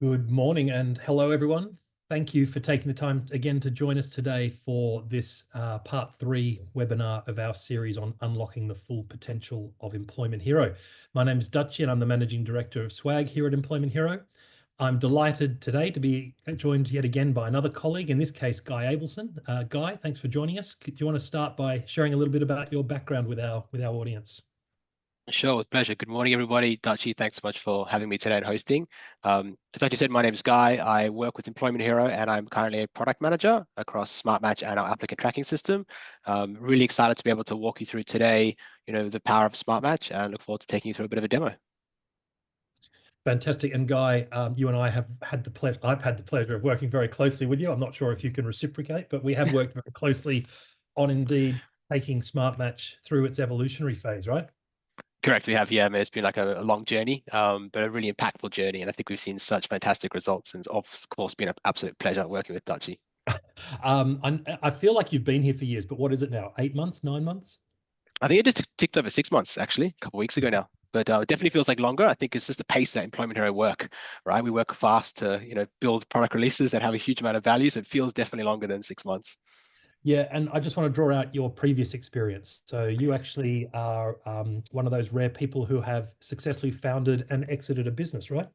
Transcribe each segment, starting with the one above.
Good morning and hello, everyone. Thank you for taking the time again to join us today for this part three webinar of our series on unlocking the full potential of Employment Hero. My name is Dutchy and I'm the Managing Director of Swag here at Employment Hero. I'm delighted today to be joined yet again by another colleague, in this case, Guy Abelson. Guy, thanks for joining us. Do you want to start by sharing a little bit about your background with our audience? Sure, with pleasure. Good morning, everybody. Dutchy, thanks so much for having me today and hosting. As Dutchy said, my name is Guy. I work with Employment Hero, and I'm currently a product manager across SmartMatch and our applicant tracking system. Really excited to be able to walk you through today, the power of SmartMatch, and look forward to taking you through a bit of a demo. Fantastic. And Guy, you and I have had the pleasure, I've had the pleasure of working very closely with you. I'm not sure if you can reciprocate, but we have worked very closely on indeed taking SmartMatch through its evolutionary phase, right? Correct, we have. Yeah, I mean, it's been like a long journey, but a really impactful journey, and I think we've seen such fantastic results, and of course, been an absolute pleasure working with Dutchy. I feel like you've been here for years, but what is it now? 8 months, 9 months? I think it just ticked over 6 months, actually, a couple of weeks ago now. But it definitely feels like longer. I think it's just the pace that Employment Hero work, right? We work fast to, build product releases that have a huge amount of value. So it feels definitely longer than 6 months. Yeah, and I just want to draw out your previous experience. So you actually are one of those rare people who have successfully founded and exited a business, right?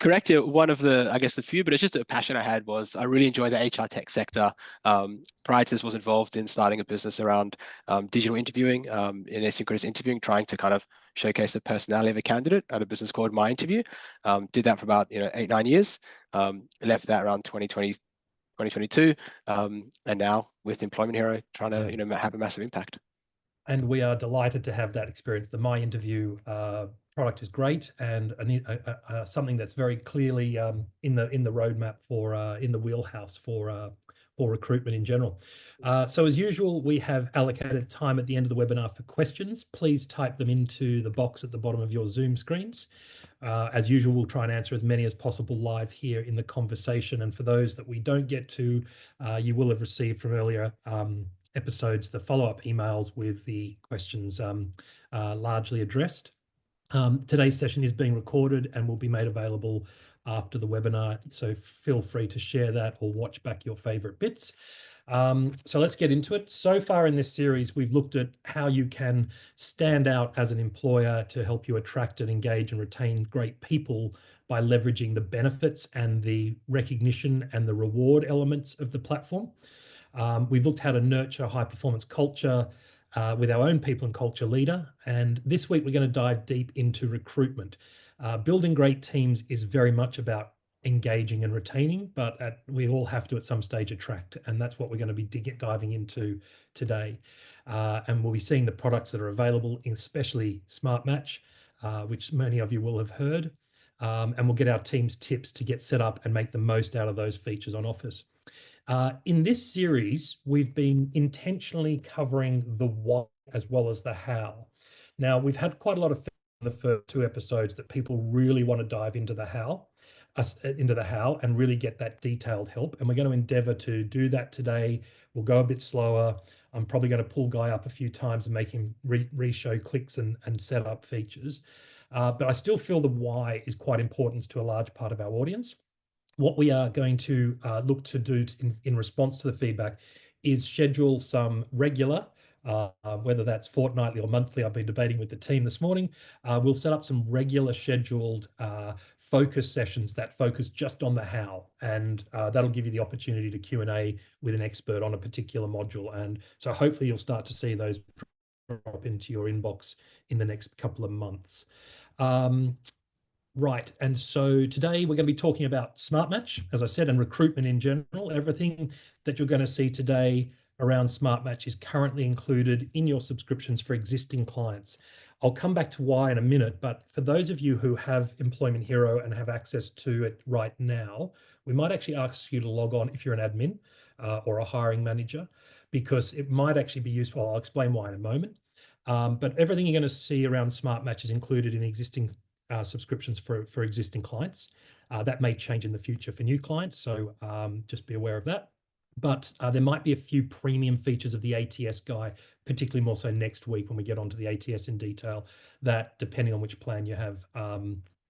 Correct. Yeah, one of the, I guess, the few, but it's just a passion I had was I really enjoy the HR tech sector. Prior to this, was involved in starting a business around digital interviewing, in asynchronous interviewing, trying to kind of showcase the personality of a candidate at a business called My Interview. Did that for about 8-9 years. Left that around 2020, 2022, and now with Employment Hero, trying to have a massive impact. And we are delighted to have that experience. The My Interview product is great, and something that's very clearly in the roadmap for in the wheelhouse for recruitment in general. So as usual, we have allocated time at the end of the webinar for questions. Please type them into the box at the bottom of your Zoom screens. As usual, we'll try and answer as many as possible live here in the conversation. And for those that we don't get to, you will have received from earlier episodes the follow-up emails with the questions largely addressed. Today's session is being recorded and will be made available after the webinar, so feel free to share that or watch back your favorite bits. So let's get into it. So far in this series, we've looked at how you can stand out as an employer to help you attract and engage and retain great people by leveraging the benefits and the recognition and the reward elements of the platform. We've looked how to nurture high performance culture with our own people and culture leader. And this week, we're going to dive deep into recruitment. Building great teams is very much about engaging and retaining, but we all have to at some stage attract. And that's what we're going to be diving into today. And we'll be seeing the products that are available, especially SmartMatch, which many of you will have heard. And we'll get our team's tips to get set up and make the most out of those features on offers. In this series, we've been intentionally covering the what as well as the how. Now, we've had quite a lot of feedback in the first two episodes that people really want to dive into the how, and really get that detailed help. And we're going to endeavor to do that today. We'll go a bit slower. I'm probably going to pull Guy up a few times and make him re-show clicks and set up features. But I still feel the why is quite important to a large part of our audience. What we are going to look to do in response to the feedback is schedule some regular, whether that's fortnightly or monthly. I've been debating with the team this morning. We'll set up some regular scheduled focus sessions that focus just on the how, and that'll give you the opportunity to Q&A with an expert on a particular module. And so hopefully you'll start to see those drop into your inbox in the next couple of months. Right, and so today we're going to be talking about SmartMatch, as I said, and recruitment in general. Everything that you're going to see today around SmartMatch is currently included in your subscriptions for existing clients. I'll come back to why in a minute, but for those of you who have Employment Hero and have access to it right now, we might actually ask you to log on if you're an admin or a hiring manager, because it might actually be useful. I'll explain why in a moment. But everything you're going to see around SmartMatch is included in existing subscriptions for existing clients. That may change in the future for new clients, so just be aware of that. But there might be a few premium features of the ATS Guy, particularly more so next week when we get onto the ATS in detail, that depending on which plan you have,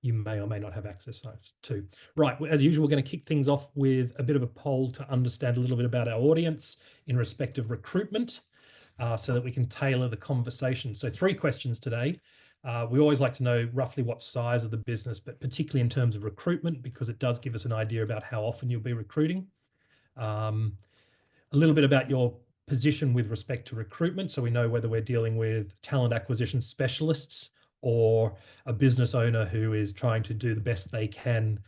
you may or may not have access to. Right, as usual, we're going to kick things off with a bit of a poll to understand a little bit about our audience in respect of recruitment, so that we can tailor the conversation. So 3 questions today. We always like to know roughly what size of the business, but particularly in terms of recruitment, because it does give us an idea about how often you'll be recruiting. A little bit about your position with respect to recruitment, so we know whether we're dealing with talent acquisition specialists or a business owner who is trying to do the best they can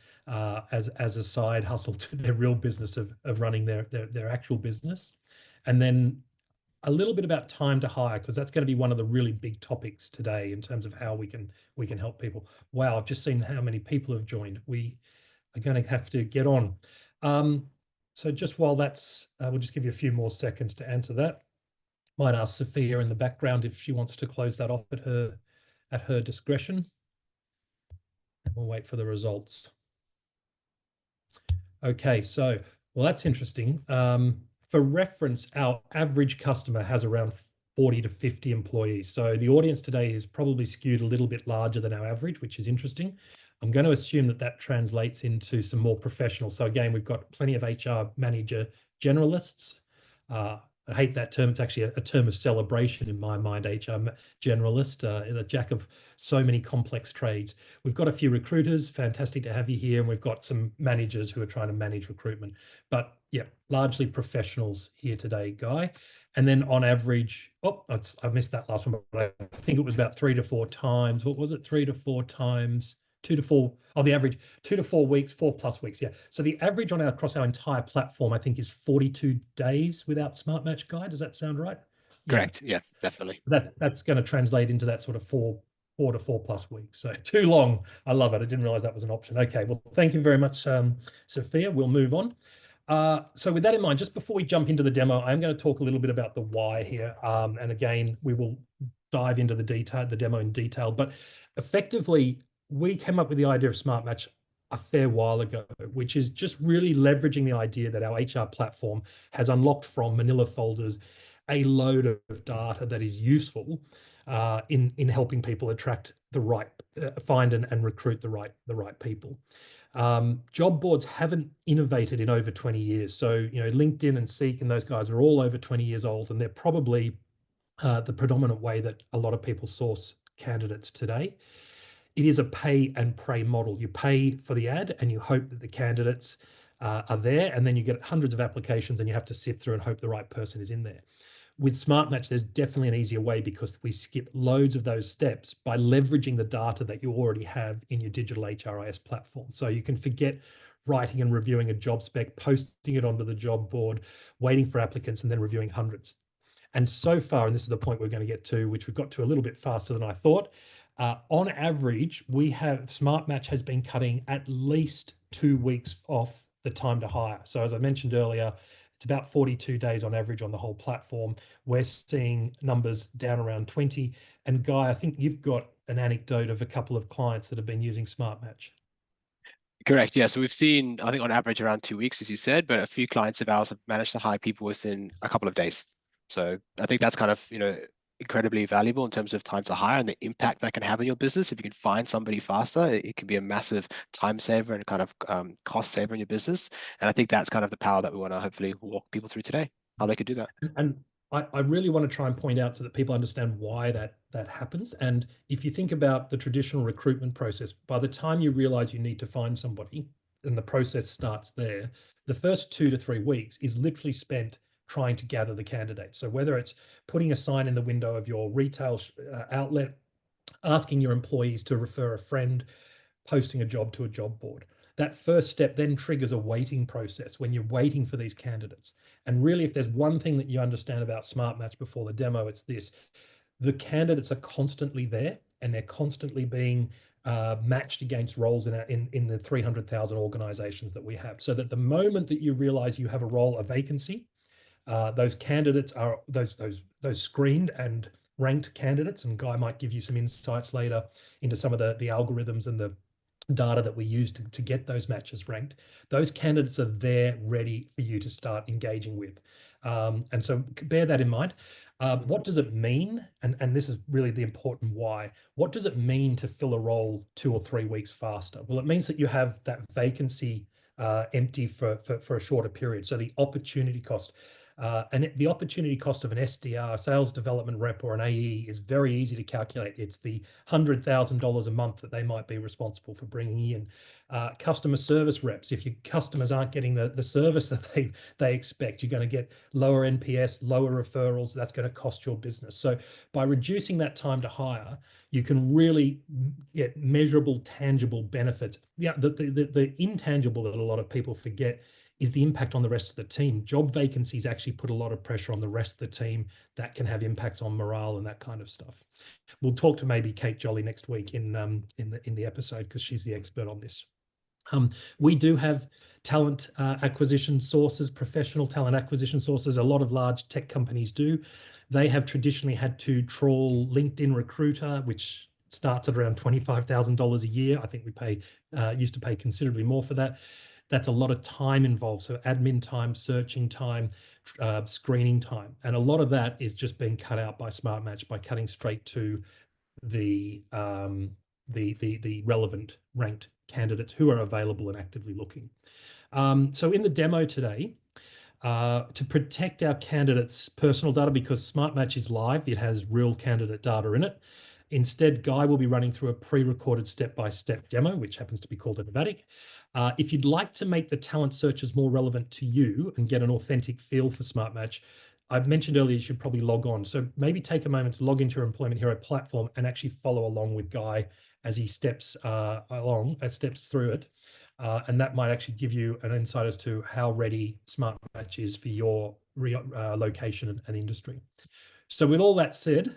as a side hustle to their real business of running their actual business. And then a little bit about time to hire, because that's going to be one of the really big topics today in terms of how we can help people. Wow, I've just seen how many people have joined. We are going to have to get on. So just while that's, we'll just give you a few more seconds to answer that. Might ask Sophia in the background if she wants to close that off at her discretion. And we'll wait for the results. Okay, so, well, that's interesting. For reference, our average customer has around 40 to 50 employees. So the audience today is probably skewed a little bit larger than our average, which is interesting. I'm going to assume that that translates into some more professional. So again, we've got plenty of HR manager generalists. I hate that term. It's actually a term of celebration in my mind, HR generalist, a jack of so many complex trades. We've got a few recruiters, fantastic to have you here, and we've got some managers who are trying to manage recruitment. But yeah, largely professionals here today, Guy. And then on average, I missed that last one, but I think it was about 3 to 4 times. What was it? 3 to 4 times, 2 to 4, the average 2 to 4 weeks, 4+ weeks. Yeah. So the average across our entire platform, I think, is 42 days without SmartMatch, Guy. Does that sound right? Correct. Yeah, definitely. That's going to translate into that sort of 4 to 4+ weeks. So too long. I love it. I didn't realize that was an option. Okay. Well, thank you very much, Sophia. We'll move on. So with that in mind, just before we jump into the demo, I'm going to talk a little bit about the why here. And again, we will dive into the demo in detail, but effectively, we came up with the idea of SmartMatch a fair while ago, which is just really leveraging the idea that our HR platform has unlocked from manila folders a load of data that is useful in helping people attract the right, find and recruit the right people. Job boards haven't innovated in over 20 years. So, LinkedIn and Seek and those guys are all over 20 years old, and they're probably the predominant way that a lot of people source candidates today. It is a pay and pray model. You pay for the ad and you hope that the candidates are there, and then you get hundreds of applications and you have to sift through and hope the right person is in there. With SmartMatch, there's definitely an easier way because we skip loads of those steps by leveraging the data that you already have in your digital HRIS platform. So you can forget writing and reviewing a job spec, posting it onto the job board, waiting for applicants, and then reviewing hundreds. And so far, and this is the point we're going to get to, which we've got to a little bit faster than I thought, on average, SmartMatch has been cutting at least 2 weeks off the time to hire. So as I mentioned earlier, it's about 42 days on average on the whole platform. We're seeing numbers down around 20. And Guy, I think you've got an anecdote of a couple of clients that have been using SmartMatch. Correct. Yeah. So we've seen, I think on average around 2 weeks, as you said, but a few clients of ours have managed to hire people within a couple of days. So I think that's kind of, incredibly valuable in terms of time to hire and the impact that can have on your business. If you can find somebody faster, it can be a massive time saver and kind of cost saver in your business. And I think that's kind of the power that we want to hopefully walk people through today, how they could do that. And I really want to try and point out so that people understand why that happens. And if you think about the traditional recruitment process, by the time you realize you need to find somebody and the process starts there, the first 2 to 3 weeks is literally spent trying to gather the candidates. So whether it's putting a sign in the window of your retail outlet, asking your employees to refer a friend, posting a job to a job board. That first step then triggers a waiting process when you're waiting for these candidates. And really, if there's one thing that you understand about SmartMatch before the demo, it's this: the candidates are constantly there and they're constantly being matched against roles in the 300,000 organizations that we have. So that the moment that you realize you have a role, a vacancy, those candidates are those screened and ranked candidates, and Guy might give you some insights later into some of the algorithms and the data that we use to get those matches ranked. Those candidates are there ready for you to start engaging with. And so bear that in mind. What does it mean? And this is really the important why. What does it mean to fill a role 2 or 3 weeks faster? Well, it means that you have that vacancy empty for a shorter period. So the opportunity cost. The opportunity cost of an SDR, sales development rep, or an AE is very easy to calculate. It's the $100,000 a month that they might be responsible for bringing in. Customer service reps, if your customers aren't getting the service that they expect, you're going to get lower NPS, lower referrals. That's going to cost your business. So by reducing that time to hire, you can really get measurable, tangible benefits. Yeah, the intangible that a lot of people forget is the impact on the rest of the team. Job vacancies actually put a lot of pressure on the rest of the team. That can have impacts on morale and that kind of stuff. We'll talk to maybe Kate Jolly next week in the episode, because she's the expert on this. We do have talent acquisition sources, professional talent acquisition sources. A lot of large tech companies do. They have traditionally had to trawl LinkedIn Recruiter, which starts at around $25,000 a year. I think we used to pay considerably more for that. That's a lot of time involved. So admin time, searching time, screening time. And a lot of that is just being cut out by SmartMatch by cutting straight to the relevant ranked candidates who are available and actively looking. So in the demo today, to protect our candidates' personal data, because SmartMatch is live, it has real candidate data in it. Instead, Guy will be running through a pre-recorded step-by-step demo, which happens to be called Novatic. If you'd like to make the talent searches more relevant to you and get an authentic feel for SmartMatch, I've mentioned earlier you should probably log on. So maybe take a moment to log into your Employment Hero platform and actually follow along with Guy as he steps through it. And that might actually give you an insight as to how ready SmartMatch is for your location and industry. So with all that said,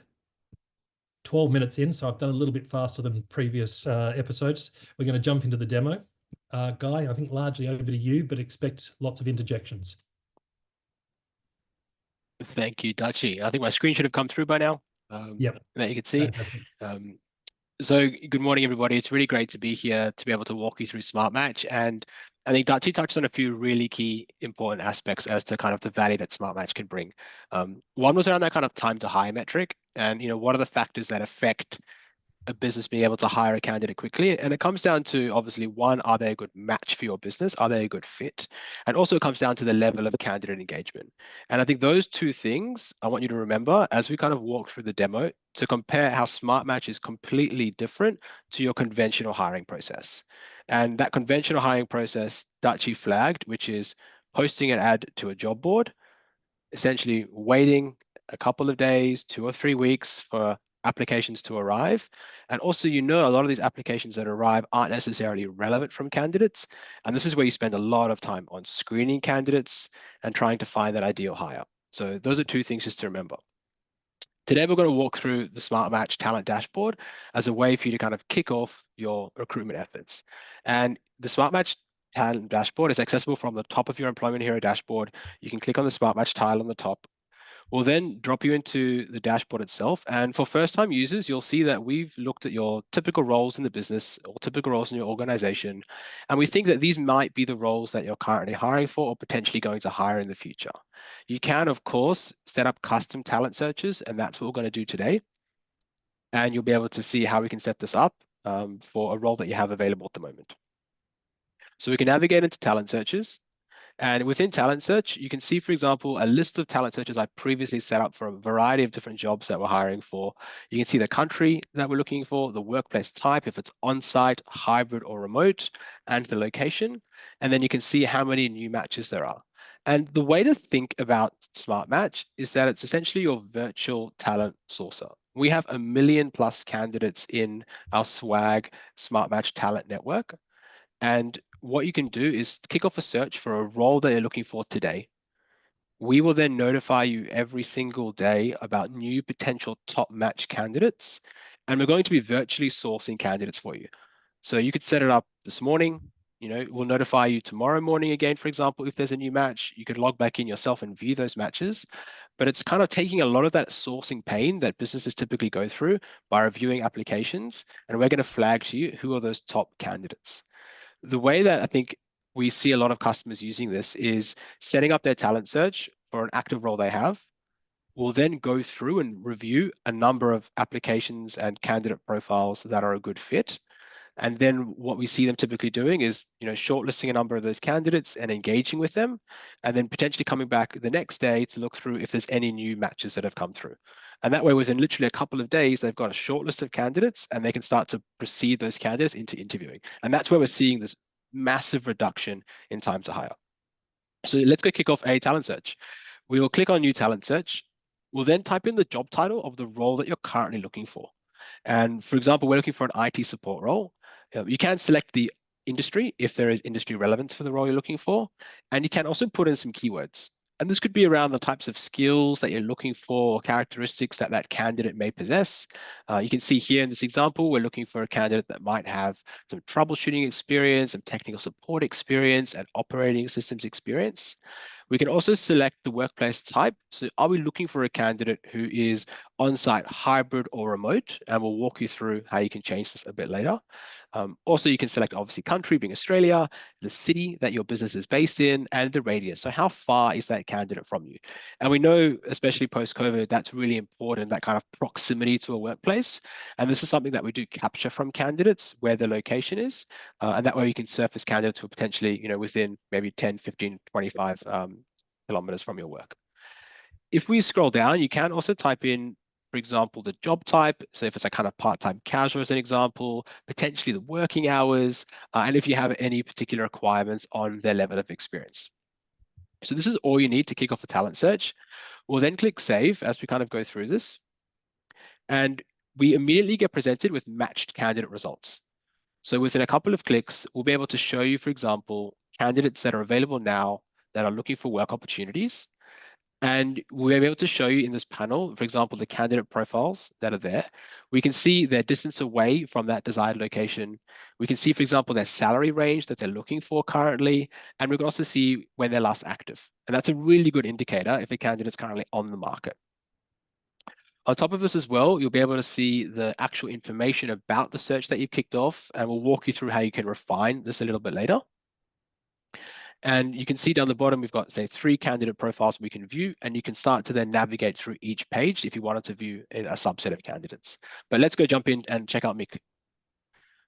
12 minutes in, so I've done a little bit faster than previous episodes. We're going to jump into the demo. Guy, I think largely over to you, but expect lots of interjections. Thank you, Dutchy. I think my screen should have come through by now. Yep. That you can see. So good morning, everybody. It's really great to be here to be able to walk you through SmartMatch. And I think Dutchy touched on a few really key important aspects as to kind of the value that SmartMatch can bring. One was around that kind of time to hire metric, and what are the factors that affect a business being able to hire a candidate quickly. And it comes down to, obviously, one, are they a good match for your business? Are they a good fit? And also it comes down to the level of candidate engagement. And I think those two things I want you to remember as we kind of walk through the demo to compare how SmartMatch is completely different to your conventional hiring process. And that conventional hiring process Dutchy flagged, which is posting an ad to a job board, essentially waiting a couple of days, 2 or 3 weeks for applications to arrive. And also, a lot of these applications that arrive aren't necessarily relevant from candidates. And this is where you spend a lot of time on screening candidates and trying to find that ideal hire. So those are two things just to remember. Today, we're going to walk through the SmartMatch talent dashboard as a way for you to kind of kick off your recruitment efforts. And the SmartMatch talent dashboard is accessible from the top of your Employment Hero dashboard. You can click on the SmartMatch tile on the top. We'll then drop you into the dashboard itself. And for first-time users, you'll see that we've looked at your typical roles in the business or typical roles in your organization. And we think that these might be the roles that you're currently hiring for or potentially going to hire in the future. You can, of course, set up custom talent searches, and that's what we're going to do today. And you'll be able to see how we can set this up for a role that you have available at the moment. So we can navigate into talent searches. And within talent search, you can see, for example, a list of talent searches I previously set up for a variety of different jobs that we're hiring for. You can see the country that we're looking for, the workplace type, if it's on-site, hybrid, or remote, and the location. And then you can see how many new matches there are. And the way to think about SmartMatch is that it's essentially your virtual talent sourcer. We have 1 million+ candidates in our swag SmartMatch talent network. And what you can do is kick off a search for a role that you're looking for today. We will then notify you every single day about new potential top match candidates. And we're going to be virtually sourcing candidates for you. So you could set it up this morning. We'll notify you tomorrow morning again, for example, if there's a new match. You could log back in yourself and view those matches. But it's kind of taking a lot of that sourcing pain that businesses typically go through by reviewing applications. And we're going to flag to you who are those top candidates. The way that I think we see a lot of customers using this is setting up their talent search for an active role they have. will then go through and review a number of applications and candidate profiles that are a good fit. And then what we see them typically doing is, shortlisting a number of those candidates and engaging with them, and then potentially coming back the next day to look through if there's any new matches that have come through. And that way, within literally a couple of days, they've got a short list of candidates and they can start to proceed those candidates into interviewing. And that's where we're seeing this massive reduction in time to hire. So let's go kick off a talent search. We will click on new talent search. We'll then type in the job title of the role that you're currently looking for. And for example, we're looking for an IT support role. You can select the industry if there is industry relevance for the role you're looking for. And you can also put in some keywords. And this could be around the types of skills that you're looking for, or characteristics that that candidate may possess. You can see here in this example, we're looking for a candidate that might have some troubleshooting experience, some technical support experience, and operating systems experience. We can also select the workplace type. So are we looking for a candidate who is on-site, hybrid, or remote? And we'll walk you through how you can change this a bit later. Also, you can select obviously country being Australia, the city that your business is based in, and the radius. So how far is that candidate from you? And we know, especially post-COVID, that's really important, that kind of proximity to a workplace. And this is something that we do capture from candidates, where the location is. And that way you can surface candidates who are potentially, within maybe 10, 15, 25 kilometers from your work. If we scroll down, you can also type in, for example, the job type. So if it's a kind of part-time casual as an example, potentially the working hours, and if you have any particular requirements on their level of experience. So this is all you need to kick off a talent search. We'll then click save as we kind of go through this. And we immediately get presented with matched candidate results. So within a couple of clicks, we'll be able to show you, for example, candidates that are available now that are looking for work opportunities. And we'll be able to show you in this panel, for example, the candidate profiles that are there. We can see their distance away from that desired location. We can see, for example, their salary range that they're looking for currently. And we can also see when they're last active. And that's a really good indicator if a candidate's currently on the market. On top of this as well, you'll be able to see the actual information about the search that you've kicked off, and we'll walk you through how you can refine this a little bit later. And you can see down the bottom, we've got, say, 3 candidate profiles we can view, and you can start to then navigate through each page if you wanted to view a subset of candidates. But let's go jump in and check out Mick.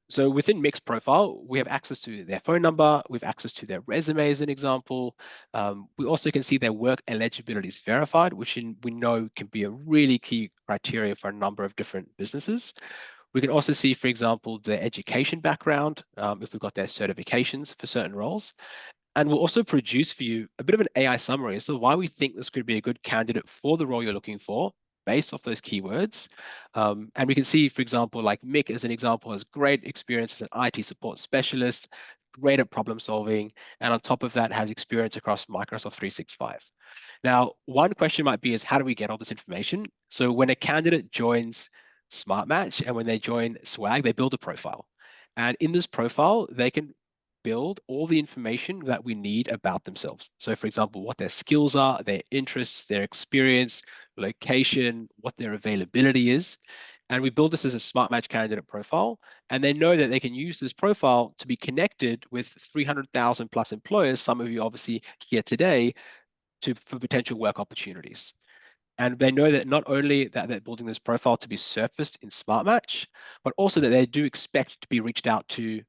So within Mick's profile, we have access to their phone number, we have access to their resume as an example. We also can see their work eligibility is verified, which we know can be a really key criteria for a number of different businesses. We can also see, for example, their education background, if we've got their certifications for certain roles. And we'll also produce for you a bit of an AI summary as to why we think this could be a good candidate for the role you're looking for based off those keywords. And we can see, for example, like Mick as an example, has great experience as an IT support specialist, great at problem solving, and on top of that has experience across Microsoft 365. Now, one question might be is how do we get all this information? So when a candidate joins SmartMatch and when they join Swag, they build a profile. And in this profile, they can build all the information that we need about themselves. So for example, what their skills are, their interests, their experience, location, what their availability is. And we build this as a SmartMatch candidate profile. And they know that they can use this profile to be connected with 300,000 plus employers, some of you obviously here today, for potential work opportunities. And they know that not only that they're building this profile to be surfaced in SmartMatch, but also that they do expect to be reached out to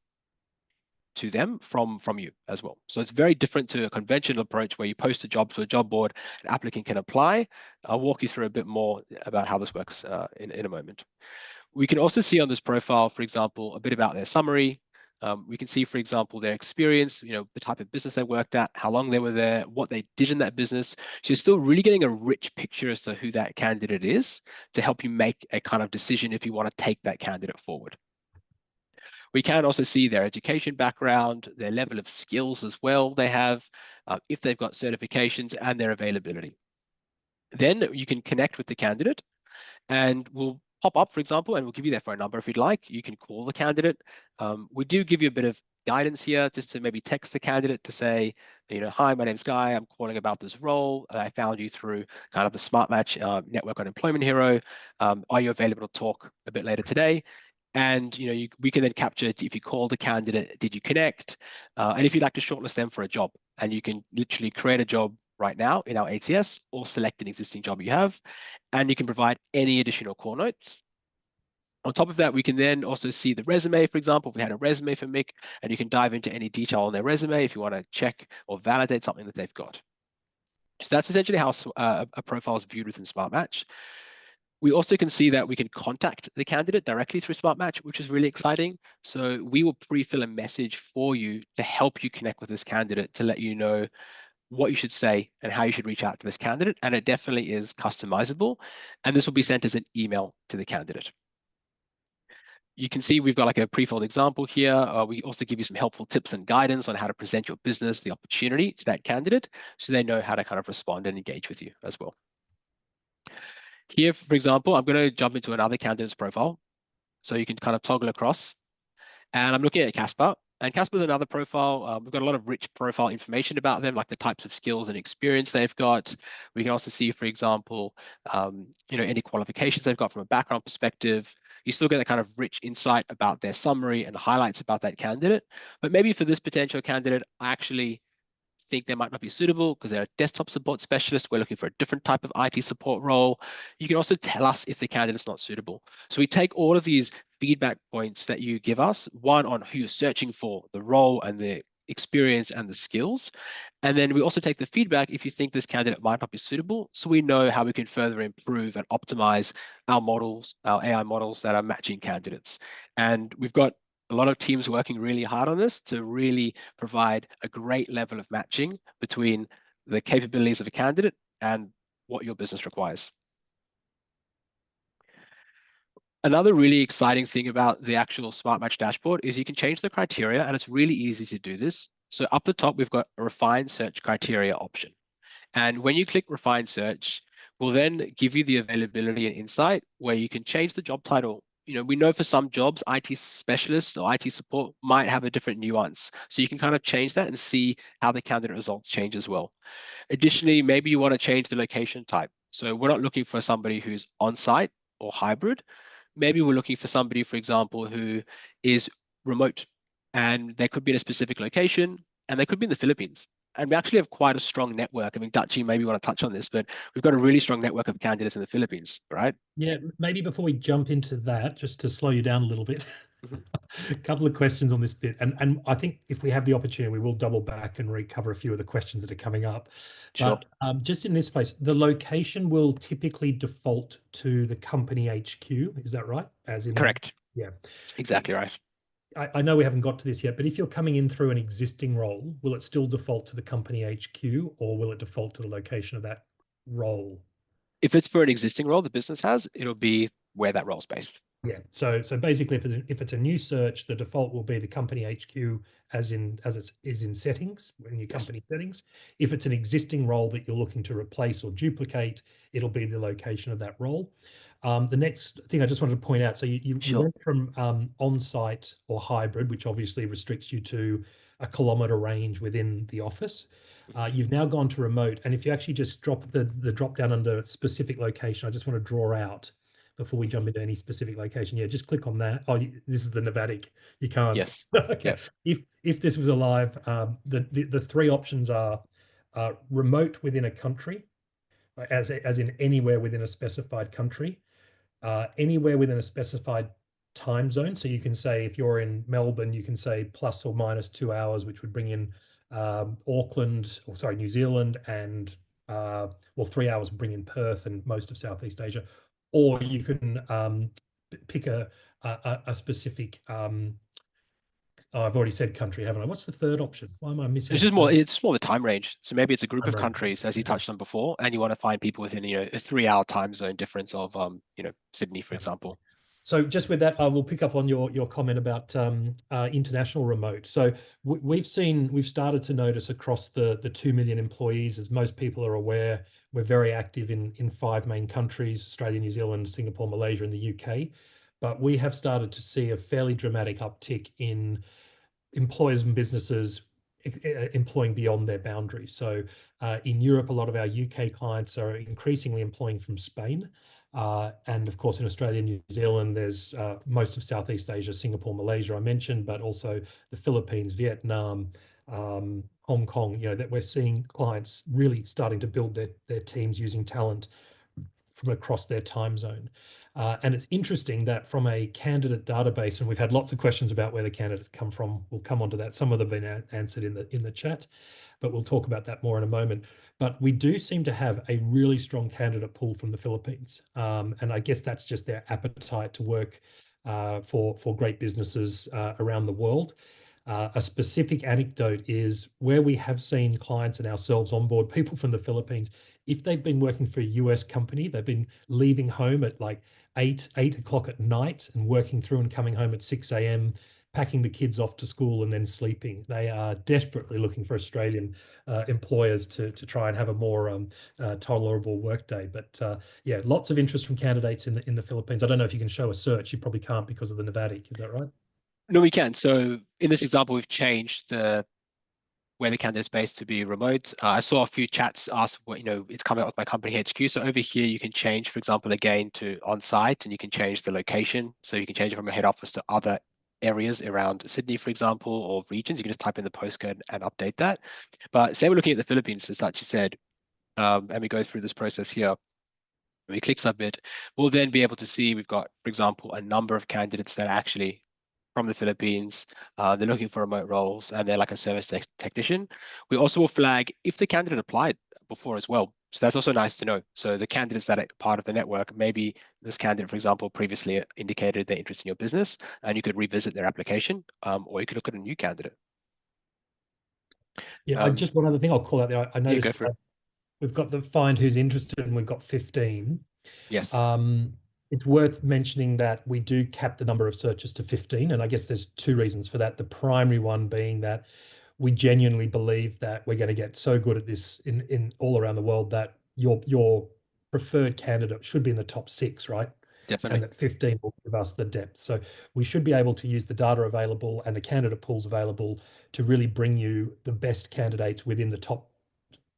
them from you as well. So it's very different to a conventional approach where you post a job to a job board, an applicant can apply. I'll walk you through a bit more about how this works in a moment. We can also see on this profile, for example, a bit about their summary. We can see, for example, their experience, the type of business they worked at, how long they were there, what they did in that business. So you're still really getting a rich picture as to who that candidate is to help you make a kind of decision if you want to take that candidate forward. We can also see their education background, their level of skills as well they have, if they've got certifications, and their availability. Then you can connect with the candidate and we'll pop up, for example, and we'll give you their phone number if you'd like. You can call the candidate. We do give you a bit of guidance here just to maybe text the candidate to say, hi, my name's Guy. I'm calling about this role. I found you through kind of the SmartMatch network on Employment Hero. Are you available to talk a bit later today? And we can then capture if you called a candidate, did you connect? And if you'd like to shortlist them for a job, and you can literally create a job right now in our ATS, or select an existing job you have, and you can provide any additional core notes. On top of that, we can then also see the resume, for example, if we had a resume for Mick, and you can dive into any detail on their resume if you want to check or validate something that they've got. So that's essentially how a profile is viewed within SmartMatch. We also can see that we can contact the candidate directly through SmartMatch, which is really exciting. So we will pre-fill a message for you to help you connect with this candidate, to let you know what you should say and how you should reach out to this candidate. And it definitely is customizable. And this will be sent as an email to the candidate. You can see we've got like a pre-filled example here. We also give you some helpful tips and guidance on how to present your business, the opportunity to that candidate, so they know how to kind of respond and engage with you as well. Here, for example, I'm going to jump into another candidate's profile. So you can kind of toggle across. And I'm looking at Casper. And Casper's another profile. We've got a lot of rich profile information about them, like the types of skills and experience they've got. We can also see, for example, any qualifications they've got from a background perspective. You still get that kind of rich insight about their summary and highlights about that candidate. But maybe for this potential candidate, I actually think they might not be suitable because they're a desktop support specialist. We're looking for a different type of IT support role. You can also tell us if the candidate's not suitable. So we take all of these feedback points that you give us, one on who you're searching for, the role and the experience and the skills. And then we also take the feedback if you think this candidate might not be suitable, so we know how we can further improve and optimize our models, our AI models that are matching candidates. And we've got a lot of teams working really hard on this to really provide a great level of matching between the capabilities of a candidate and what your business requires. Another really exciting thing about the actual SmartMatch dashboard is you can change the criteria, and it's really easy to do this. So up the top, we've got a refined search criteria option. And when you click refine search, we'll then give you the availability and insight where you can change the job title. We know for some jobs, IT specialists or IT support might have a different nuance. So you can kind of change that and see how the candidate results change as well. Additionally, maybe you want to change the location type. So we're not looking for somebody who's on-site or hybrid. Maybe we're looking for somebody, for example, who is remote, and they could be in a specific location, and they could be in the Philippines. And we actually have quite a strong network. I mean, Dutchy, maybe you want to touch on this, but we've got a really strong network of candidates in the Philippines, right? Yeah, maybe before we jump into that, just to slow you down a little bit, Mhm. a couple of questions on this bit. And I think if we have the opportunity, we will double back and recover a few of the questions that are coming up. Sure. But just in this place, the location will typically default to the company HQ. Is that right? As in, Correct. yeah. Exactly right. I know we haven't got to this yet, but if you're coming in through an existing role, will it still default to the company HQ, or will it default to the location of that role? If it's for an existing role the business has, it'll be where that role's based. Yeah. So basically, if it's a new search, the default will be the company HQ as it is in settings, in your Yes. company settings. If it's an existing role that you're looking to replace or duplicate, it'll be the location of that role. The next thing I just wanted to point out, so you Sure. went from on-site or hybrid, which obviously restricts you to a kilometer range within the office. You've now gone to remote, and if you actually just drop the drop down under specific location, I just want to draw out before we jump into any specific location. Yeah, just click on that. Oh, this is the Nevadic. You can't. Yes. Okay. Yep. If this was alive, the three options are remote within a country, as in anywhere within a specified country, anywhere within a specified time zone. So you can say if you're in Melbourne, you can say plus or minus 2 hours, which would bring in Auckland, or sorry, New Zealand, and 3 hours would bring in Perth and most of Southeast Asia. Or you can pick a specific. I've already said country, haven't I? What's the third option? Why am I missing? It's more the time range. So maybe it's a group Time of range. countries, as you Okay. touched on before, and you want to find people within a 3 hour time zone difference of Sydney, for Yeah. example. So just with that, I will pick up on your comment about international remote. So we've started to notice across the 2 million employees, as most people are aware, we're very active in five main countries: Australia, New Zealand, Singapore, Malaysia, and the UK. But we have started to see a fairly dramatic uptick in employers and businesses employing beyond their boundaries. So in Europe, a lot of our UK clients are increasingly employing from Spain. And of course, in Australia and New Zealand, there's most of Southeast Asia, Singapore, Malaysia, I mentioned, but also the Philippines, Vietnam, Hong Kong, that we're seeing clients really starting to build their teams using talent from across their time zone. And it's interesting that from a candidate database, and we've had lots of questions about where the candidates come from. We'll come on to that. Some of them have been answered in the chat, but we'll talk about that more in a moment. But we do seem to have a really strong candidate pool from the Philippines. And I guess that's just their appetite to work for great businesses around the world. A specific anecdote is where we have seen clients and ourselves onboard people from the Philippines. If they've been working for a US company, they've been leaving home at like 8 o'clock at night and working through and coming home at 6 a.m., packing the kids off to school and then sleeping. They are desperately looking for Australian employers to try and have a more tolerable workday. But yeah, lots of interest from candidates in the Philippines. I don't know if you can show a search. You probably can't because of the Nevadic. Is that right? No, we can. So in this example, we've changed the where the candidate's based to be remote. I saw a few chats ask what, it's coming up with my company HQ. So over here, you can change, for example, again to on-site, and you can change the location. So you can change it from a head office to other areas around Sydney, for example, or regions. You can just type in the postcode and update that. But say we're looking at the Philippines, as Sachi said, and we go through this process here. We click submit, we'll then be able to see we've got, for example, a number of candidates that are actually from the Philippines. They're looking for remote roles and they're like a service technician. We also will flag if the candidate applied before as well. So that's also nice to know. So the candidates that are part of the network, maybe this candidate, for example, previously indicated their interest in your business, and you could revisit their application, or you could look at a new candidate. Yeah, just one other thing I'll call out there. I Yeah, go noticed for it. we've got the find who's interested and we've got 15. Yes, Um, it's worth mentioning that we do cap the number of searches to 15, and I guess there's two reasons for that. The primary one being that we genuinely believe that we're going to get so good at this in all around the world that your preferred candidate should be in the top 6, right? And definitely. that 15 will give us the depth. So we should be able to use the data available and the candidate pools available to really bring you the best candidates within the top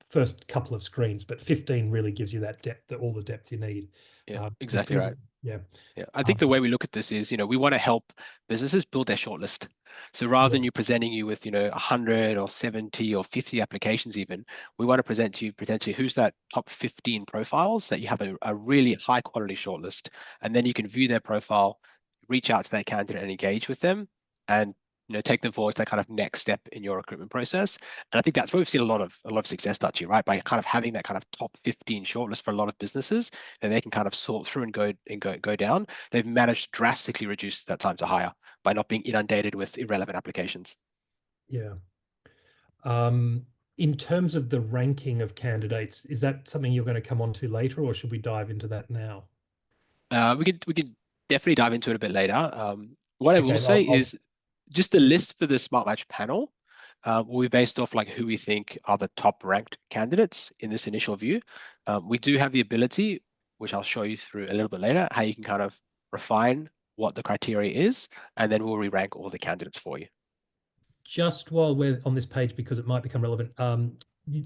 first couple of screens. But 15 really gives you that depth, all the depth you need, Yeah, exactly right. including, yeah. Yeah, I think the Um, way we look at this is, we want to help businesses build their shortlist. So rather yeah. than you presenting you with, 100 or 70 or 50 applications even, we want to present to you potentially who's that top 15 profiles that you have a really high quality shortlist. And then you can view their profile, reach out to that candidate and engage with them and take them forward to that kind of next step in your recruitment process. And I think that's where we've seen a lot of success, Dutchy, right? By kind of having that kind of top 15 shortlist for a lot of businesses, and they can kind of sort through and go down. They've managed to drastically reduce that time to hire by not being inundated with irrelevant applications. Yeah. Um, in terms of the ranking of candidates, is that something you're going to come on to later, or should we dive into that now? We could definitely dive into it a bit later. What I will Okay, say is just the list for the SmartMatch panel will be based off like who we think are the top ranked candidates in this initial view. We do have the ability, which I'll show you through a little bit later, how you can kind of refine what the criteria is, and then we'll re-rank all the candidates for you. just while we're on this page, because it might become relevant,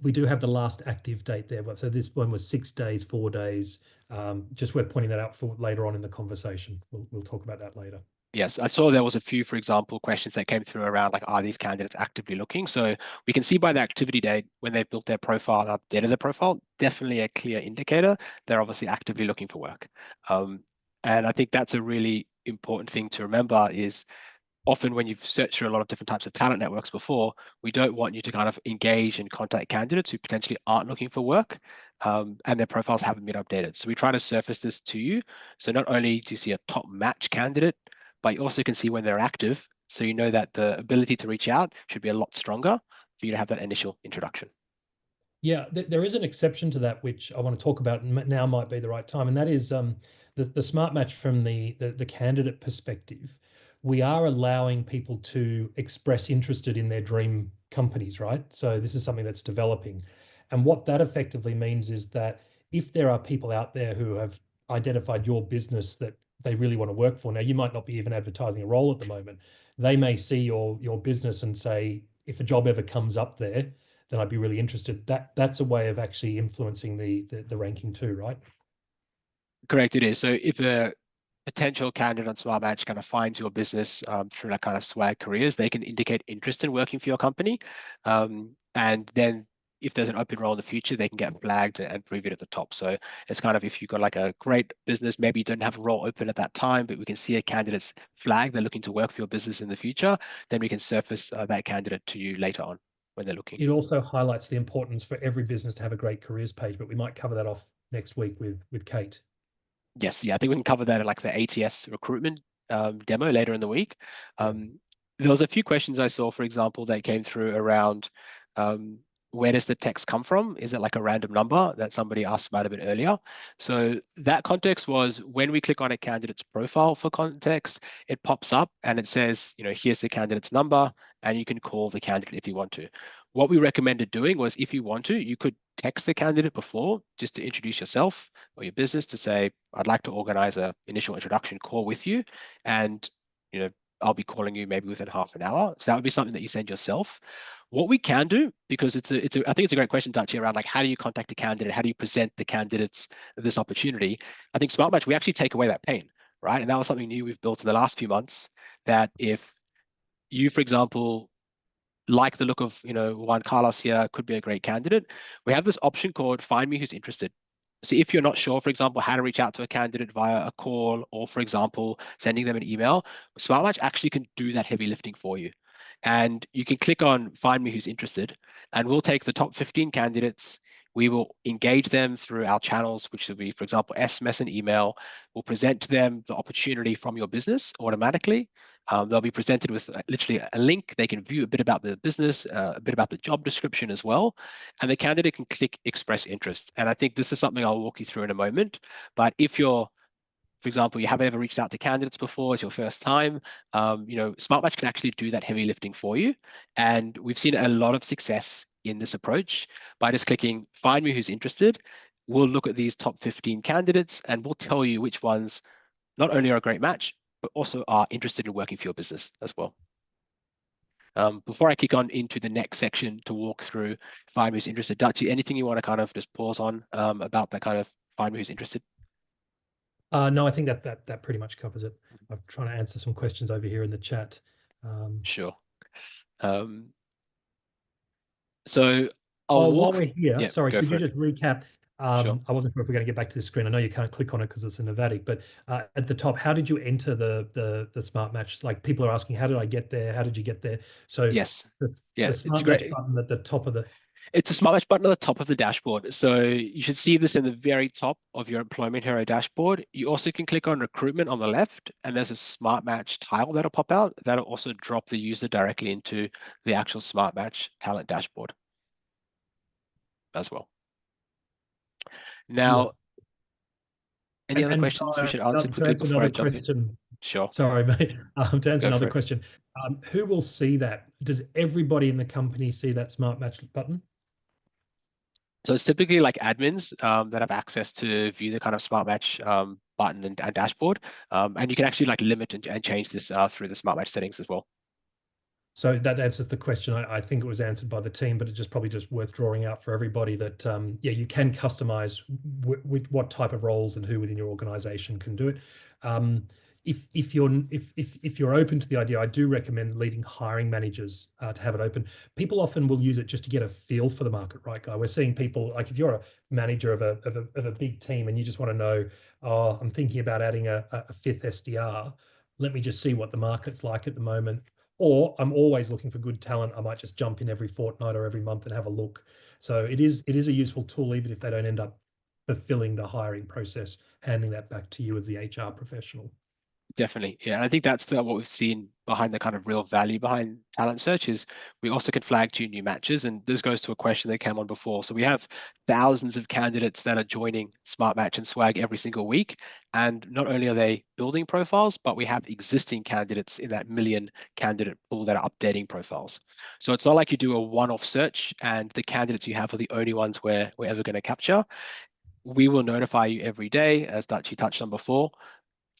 we do have the last active date there. So this one was 6 days, 4 days. Just worth pointing that out for later on in the conversation. We'll talk about that later. Yes, I saw there was a few, for example, questions that came through around like, are these candidates actively looking? So we can see by the activity date when they've built their profile and updated their profile, definitely a clear indicator they're obviously actively looking for work. And I think that's a really important thing to remember is often when you've searched through a lot of different types of talent networks before, we don't want you to kind of engage and contact candidates who potentially aren't looking for work and their profiles haven't been updated. So we try to surface this to you. So not only do you see a top match candidate, but you also can see when they're active. So you know that the ability to reach out should be a lot stronger for you to have that initial introduction. Yeah, there is an exception to that, which I want to talk about, and now might be the right time, and that is the smart match from the candidate perspective. We are allowing people to express interested in their dream companies, right? So this is something that's developing, and what that effectively means is that if there are people out there who have identified your business that they really want to work for, now you might not be even advertising a role at the moment. They may see your business and say, if a job ever comes up there, then I'd be really interested. That's a way of actually influencing the ranking too, right? Correct, it is. So if potential candidate on SmartMatch kind of finds your business through that kind of swag careers, they can indicate interest in working for your company. And then if there's an open role in the future, they can get flagged and previewed at the top. So it's kind of, if you've got like a great business, maybe you don't have a role open at that time, but we can see a candidate's flag, they're looking to work for your business in the future, then we can surface that candidate to you later on when they're looking. It also highlights the importance for every business to have a great careers page, but we might cover that off next week with Kate. Yes, yeah, I think we can cover that in like the ATS recruitment demo later in the week. There was a few questions I saw, for example, that came through around where does the text come from? Is it like a random number that somebody asked about a bit earlier? So that context was when we click on a candidate's profile for context, it pops up and it says, here's the candidate's number, and you can call the candidate if you want to. What we recommended doing was, if you want to, you could text the candidate before just to introduce yourself or your business, to say, I'd like to organize an initial introduction call with you, and I'll be calling you maybe within half an hour. So that would be something that you send yourself. What we can do, because I think it's a great question, Dachi, around like, how do you contact a candidate? How do you present the candidates this opportunity? I think SmartMatch, we actually take away that pain, right? And that was something new we've built in the last few months, that if you, for example, like the look of Juan Carlos here, could be a great candidate, we have this option called Find Me Who's Interested. So if you're not sure, for example, how to reach out to a candidate via a call, or for example, sending them an email, SmartMatch actually can do that heavy lifting for you. And you can click on Find Me Who's Interested, and we'll take the top 15 candidates. We will engage them through our channels, which will be, for example, SMS and email. We'll present to them the opportunity from your business automatically. They'll be presented with literally a link. They can view a bit about the business, a bit about the job description as well. And the candidate can click express interest. And I think this is something I'll walk you through in a moment. But if you're, for example, you haven't ever reached out to candidates before, it's your first time, SmartMatch can actually do that heavy lifting for you. And we've seen a lot of success in this approach by just clicking Find Me Who's Interested. We'll look at these top 15 candidates and we'll tell you which ones not only are a great match, but also are interested in working for your business as well. Before I kick on into the next section to walk through Find Me Who's Interested, Dachi, anything you want to kind of just pause on about that kind of Find Me Who's Interested? No, I think that pretty much covers it. I'm trying to answer some questions over here in the chat. Sure. So I'll while walk. we're here, Yeah, sorry, go could for you it. just recap? Sure. I wasn't sure if we're going to get back to this screen. I know you can't click on it because it's a Novatic, but at the top, how did you enter the SmartMatch? Like, people are asking, how did I get there? How did you get there? So Yes. the Yeah, it's SmartMatch great. button at the top of the It's a SmartMatch button at the top of the dashboard. So you should see this in the very top of your Employment Hero dashboard. You also can click on recruitment on the left, and there's a SmartMatch tile that'll pop out. That'll also drop the user directly into the actual SmartMatch talent dashboard as well. Now, any other questions we should answer to quickly answer before I another jump in? question, Sure, sorry, mate. To answer go for another it. question, who will see that? Does everybody in the company see that SmartMatch button? So it's typically like admins that have access to view the kind of SmartMatch button and dashboard. And you can actually like limit and change this through the SmartMatch settings as well. So that answers the question. I think it was answered by the team, but it's just probably just worth drawing out for everybody that yeah, you can customize with what type of roles and who within your organization can do it. If you're open to the idea, I do recommend leaving hiring managers to have it open. People often will use it just to get a feel for the market, right, Guy? We're seeing people, like, if you're a manager of a big team and you just want to know, oh, I'm thinking about adding a fifth SDR. Let me just see what the market's like at the moment. Or I'm always looking for good talent. I might just jump in every fortnight or every month and have a look. So it is a useful tool, even if they don't end up fulfilling the hiring process, handing that back to you as the HR professional. Definitely. Yeah. And I think that's what we've seen behind the kind of real value behind talent search is we also can flag 2 new matches. And this goes to a question that came on before. So we have thousands of candidates that are joining SmartMatch and Swag every single week. And not only are they building profiles, but we have existing candidates in that million candidate pool that are updating profiles. So it's not like you do a one-off search and the candidates you have are the only ones we're ever going to capture. We will notify you every day, as Dachi touched on before.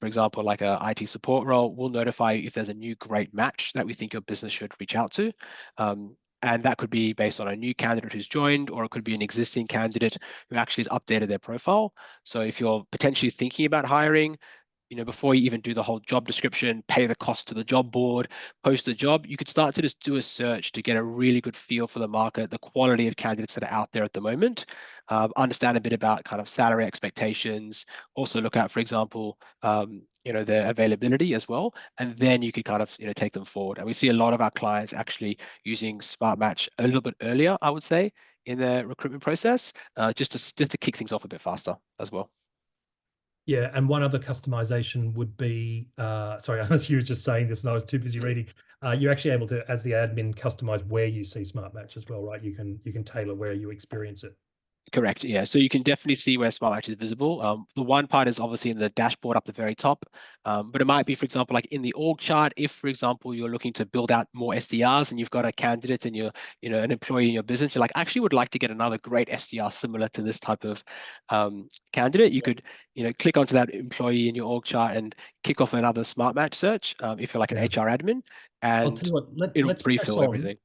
For example, like a IT support role, we'll notify you if there's a new great match that we think your business should reach out to. And that could be based on a new candidate who's joined, or it could be an existing candidate who actually has updated their profile. So if you're potentially thinking about hiring, before you even do the whole job description, pay the cost to the job board, post the job, you could start to just do a search to get a really good feel for the market, the quality of candidates that are out there at the moment, understand a bit about kind of salary expectations, also look at, for example, their availability as well, and then you could kind of, take them forward. And we see a lot of our clients actually using SmartMatch a little bit earlier, I would say, in the recruitment process, just to kick things off a bit faster as well. Yeah, and one other customization would be, sorry, unless you were just saying this and I was too busy reading, you're actually able to, as the admin, customize where you see SmartMatch as well, right? You can tailor where you experience it. Correct. Yeah. So you can definitely see where SmartMatch is visible. The one part is obviously in the dashboard up the very top, but it might be, for example, like in the org chart. If, for example, you're looking to build out more SDRs and you've got a candidate and you're, an employee in your business, you're like, I actually would like to get another great SDR similar to this type of candidate. You could, click onto that employee in your org chart and kick off another SmartMatch search if you're like an HR admin, I'll tell and you what, it'll let's press pre-fill on. everything.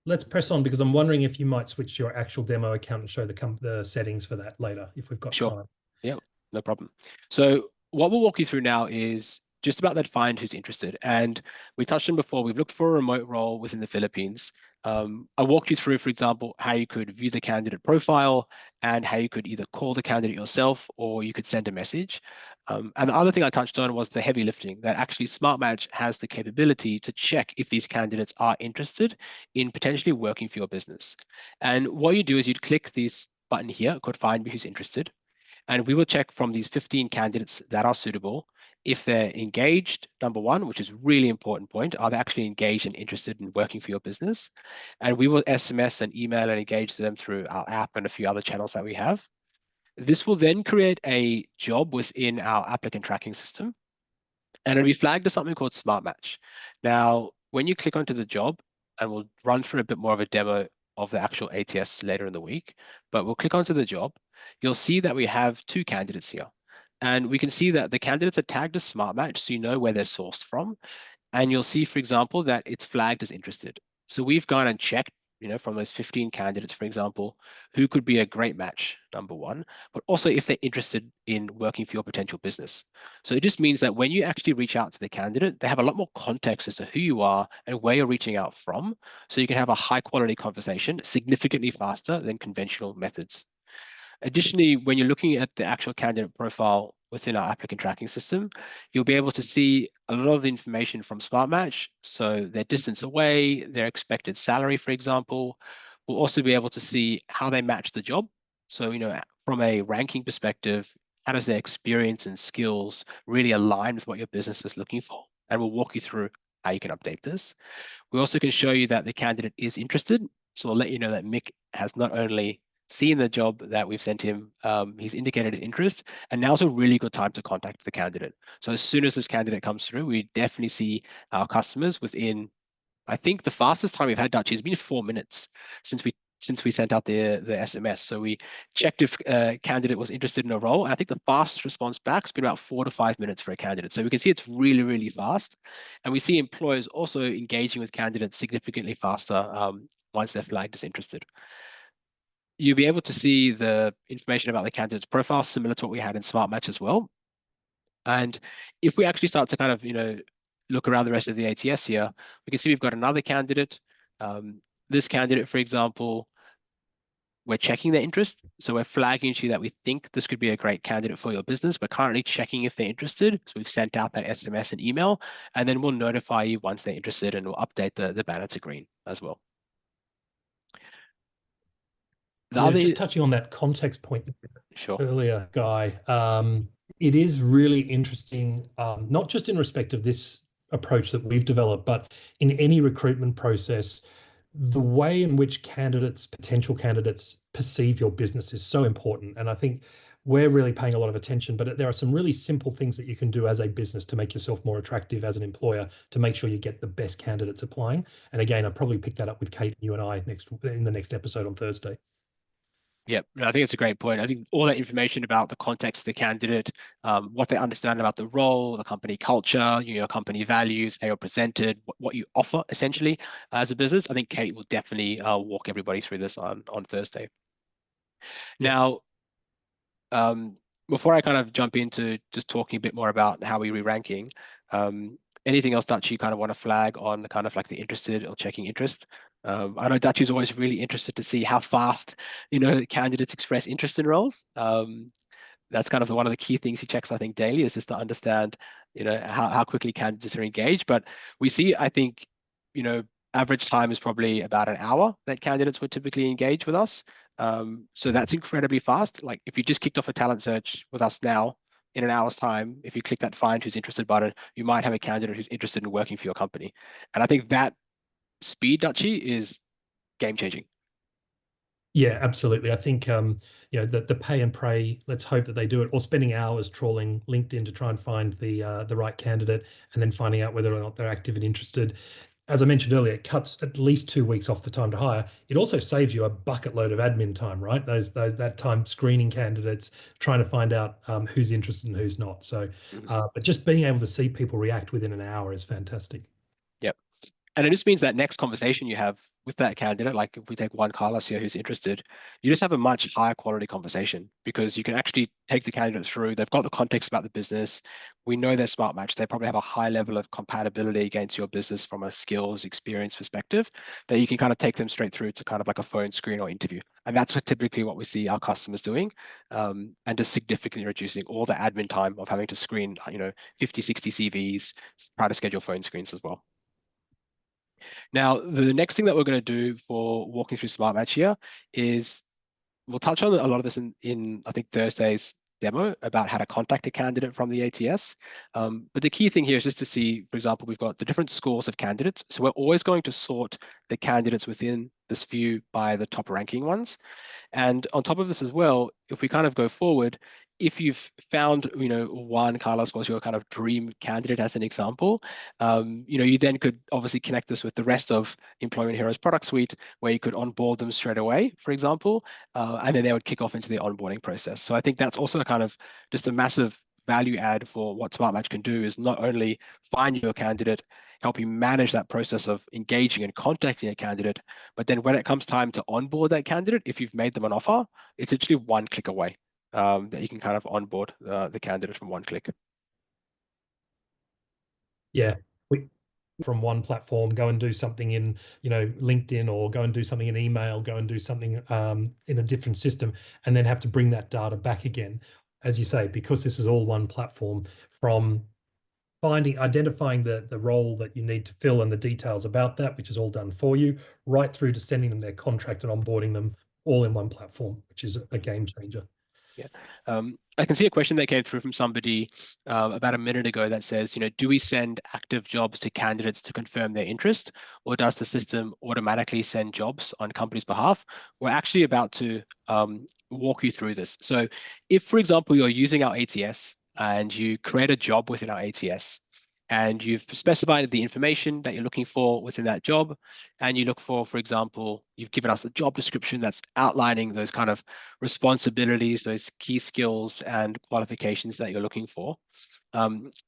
Let's press on because I'm wondering if you might switch to your actual demo account and show the settings for that later if we've got Sure. time. Yeah, no problem. So what we'll walk you through now is just about that find who's interested. And we touched on before, we've looked for a remote role within the Philippines. I walked you through, for example, how you could view the candidate profile and how you could either call the candidate yourself or you could send a message. And the other thing I touched on was the heavy lifting, that actually SmartMatch has the capability to check if these candidates are interested in potentially working for your business. And what you do is you'd click this button here called Find Me Who's Interested. And we will check from these 15 candidates that are suitable if they're engaged, number one, which is a really important point. Are they actually engaged and interested in working for your business? And we will SMS and email and engage them through our app and a few other channels that we have. This will then create a job within our applicant tracking system, and it'll be flagged as something called SmartMatch. Now, when you click onto the job, and we'll run through a bit more of a demo of the actual ATS later in the week, but we'll click onto the job, you'll see that we have two candidates here. And we can see that the candidates are tagged as SmartMatch, so you know where they're sourced from. And you'll see, for example, that it's flagged as interested. So we've gone and checked, from those 15 candidates, for example, who could be a great match, number one, but also if they're interested in working for your potential business. So it just means that when you actually reach out to the candidate, they have a lot more context as to who you are and where you're reaching out from. So you can have a high quality conversation significantly faster than conventional methods. Additionally, when you're looking at the actual candidate profile within our applicant tracking system, you'll be able to see a lot of the information from SmartMatch. So their distance away, their expected salary, for example. We'll also be able to see how they match the job. So, from a ranking perspective, how does their experience and skills really align with what your business is looking for? And we'll walk you through how you can update this. We also can show you that the candidate is interested. So we'll let you know that Mick has not only seen the job that we've sent him, he's indicated his interest, and now's a really good time to contact the candidate. So as soon as this candidate comes through, we definitely see our customers within, I think the fastest time we've had, Dutch, has been 4 minutes since we sent out the SMS. So we checked if a candidate was interested in a role, and I think the fastest response back has been about 4 to 5 minutes for a candidate. So we can see it's really, really fast. And we see employers also engaging with candidates significantly faster once they're flagged as interested. You'll be able to see the information about the candidate's profile, similar to what we had in SmartMatch as well. And if we actually start to kind of, look around the rest of the ATS here, we can see we've got another candidate. This candidate, for example, we're checking their interest. So we're flagging to you that we think this could be a great candidate for your business. We're currently checking if they're interested. So we've sent out that SMS and email, and then we'll notify you once they're interested, and we'll update the banner to green as well. Just touching on that context point Sure. earlier, Guy, it is really interesting, not just in respect of this approach that we've developed, but in any recruitment process, the way in which potential candidates perceive your business is so important. And I think we're really paying a lot of attention, but there are some really simple things that you can do as a business to make yourself more attractive as an employer, to make sure you get the best candidates applying. And again, I'll probably pick that up with Kate, you and I in the next episode on Thursday. Yeah, I think it's a great point. I think all that information about the context of the candidate, what they understand about the role, the company culture, your company values, how you're presented, what you offer essentially as a business. I think Kate will definitely walk everybody through this on Thursday. Yeah. Now, before I kind of jump into just talking a bit more about how we re-ranking, anything else Dutch you kind of want to flag on kind of like the interested or checking interest? I know Dutch is always really interested to see how fast, candidates express interest in roles. That's kind of one of the key things he checks, I think, daily is just to understand, how quickly candidates are engaged. But we see, I think, you know, average time is probably about an hour that candidates would typically engage with us. So that's incredibly fast. Like if you just kicked off a talent search with us now, in an hour's time, if you click that find who's interested button, you might have a candidate who's interested in working for your company. And I think that speed, Dutchy, is game changing. Yeah, absolutely. I think the pay and pray. Let's hope that they do it, or spending hours trawling LinkedIn to try and find the right candidate, and then finding out whether or not they're active and interested. As I mentioned earlier, it cuts at least 2 weeks off the time to hire. It also saves you a bucket load of admin time, right? Those that time screening candidates, trying to find out who's interested and who's not. So, Mhm. but just being able to see people react within an hour is fantastic. Yep. And it just means that next conversation you have with that candidate, like if we take one Carlos here who's interested, you just have a much higher quality conversation because you can actually take the candidate through. They've got the context about the business. We know they're SmartMatch. They probably have a high level of compatibility against your business from a skills experience perspective that you can kind of take them straight through to kind of like a phone screen or interview. And that's typically what we see our customers doing, and just significantly reducing all the admin time of having to screen, 50, 60 CVs, try to schedule phone screens as well. Now, the next thing that we're going to do for walking through SmartMatch here is we'll touch on a lot of this in I think Thursday's demo about how to contact a candidate from the ATS. But the key thing here is just to see, for example, we've got the different scores of candidates. So we're always going to sort the candidates within this view by the top ranking ones. And on top of this as well, if we kind of go forward, if you've found, one Carlos was your kind of dream candidate as an example, you then could obviously connect this with the rest of Employment Heroes product suite, where you could onboard them straight away, for example, and then they would kick off into the onboarding process. So I think that's also kind of just a massive value add for what SmartMatch can do is not only find you a candidate, help you manage that process of engaging and contacting a candidate, but then when it comes time to onboard that candidate, if you've made them an offer, it's actually one click away, that you can kind of onboard the candidate from one click. Yeah, we from one platform, go and do something in, LinkedIn, or go and do something in email, go and do something in a different system, and then have to bring that data back again. As you say, because this is all one platform, from identifying the role that you need to fill and the details about that, which is all done for you, right through to sending them their contract and onboarding them all in one platform, which is a game changer. Yeah. I can see a question that came through from somebody about a minute ago that says, do we send active jobs to candidates to confirm their interest, or does the system automatically send jobs on company's behalf? We're actually about to walk you through this. So if, for example, you're using our ATS and you create a job within our ATS, and you've specified the information that you're looking for within that job, and you look for example, you've given us a job description that's outlining those kind of responsibilities, those key skills and qualifications that you're looking for.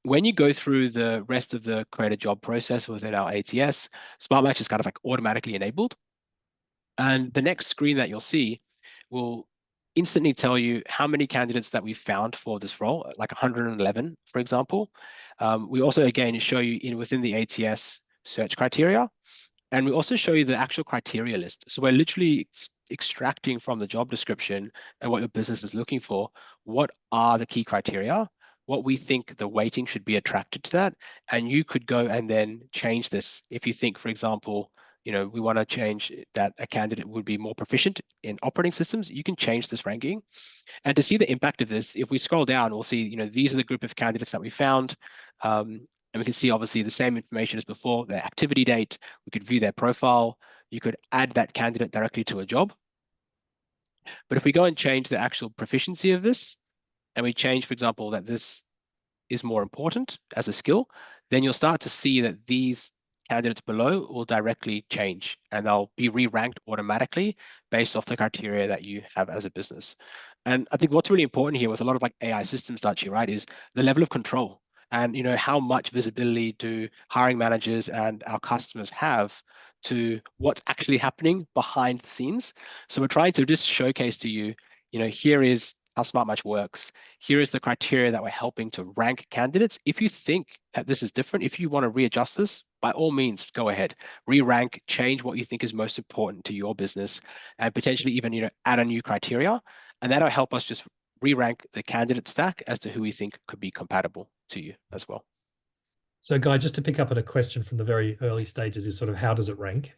When you go through the rest of the create a job process within our ATS, SmartMatch is kind of like automatically enabled. And the next screen that you'll see will instantly tell you how many candidates that we've found for this role, like 111, for example. We also, again, show you within the ATS search criteria, and we also show you the actual criteria list. So we're literally extracting from the job description and what your business is looking for, what are the key criteria, what we think the weighting should be attracted to that. And you could go and then change this. If you think, for example, we want to change that a candidate would be more proficient in operating systems, you can change this ranking. And to see the impact of this, if we scroll down, we'll see, these are the group of candidates that we found. And we can see obviously the same information as before, their activity date. We could view their profile. You could add that candidate directly to a job. But if we go and change the actual proficiency of this, and we change, for example, that this is more important as a skill, then you'll start to see that these candidates below will directly change, and they'll be re-ranked automatically based off the criteria that you have as a business. And I think what's really important here with a lot of like AI systems, actually, right, is the level of control, and how much visibility do hiring managers and our customers have to what's actually happening behind the scenes. So we're trying to just showcase to you, here is how SmartMatch works. Here is the criteria that we're helping to rank candidates. If you think that this is different, if you want to readjust this, by all means, go ahead, re-rank, change what you think is most important to your business, and potentially even add a new criteria. And that'll help us just re-rank the candidate stack as to who we think could be compatible to you as well. So, Guy, just to pick up at a question from the very early stages is sort of how does it rank?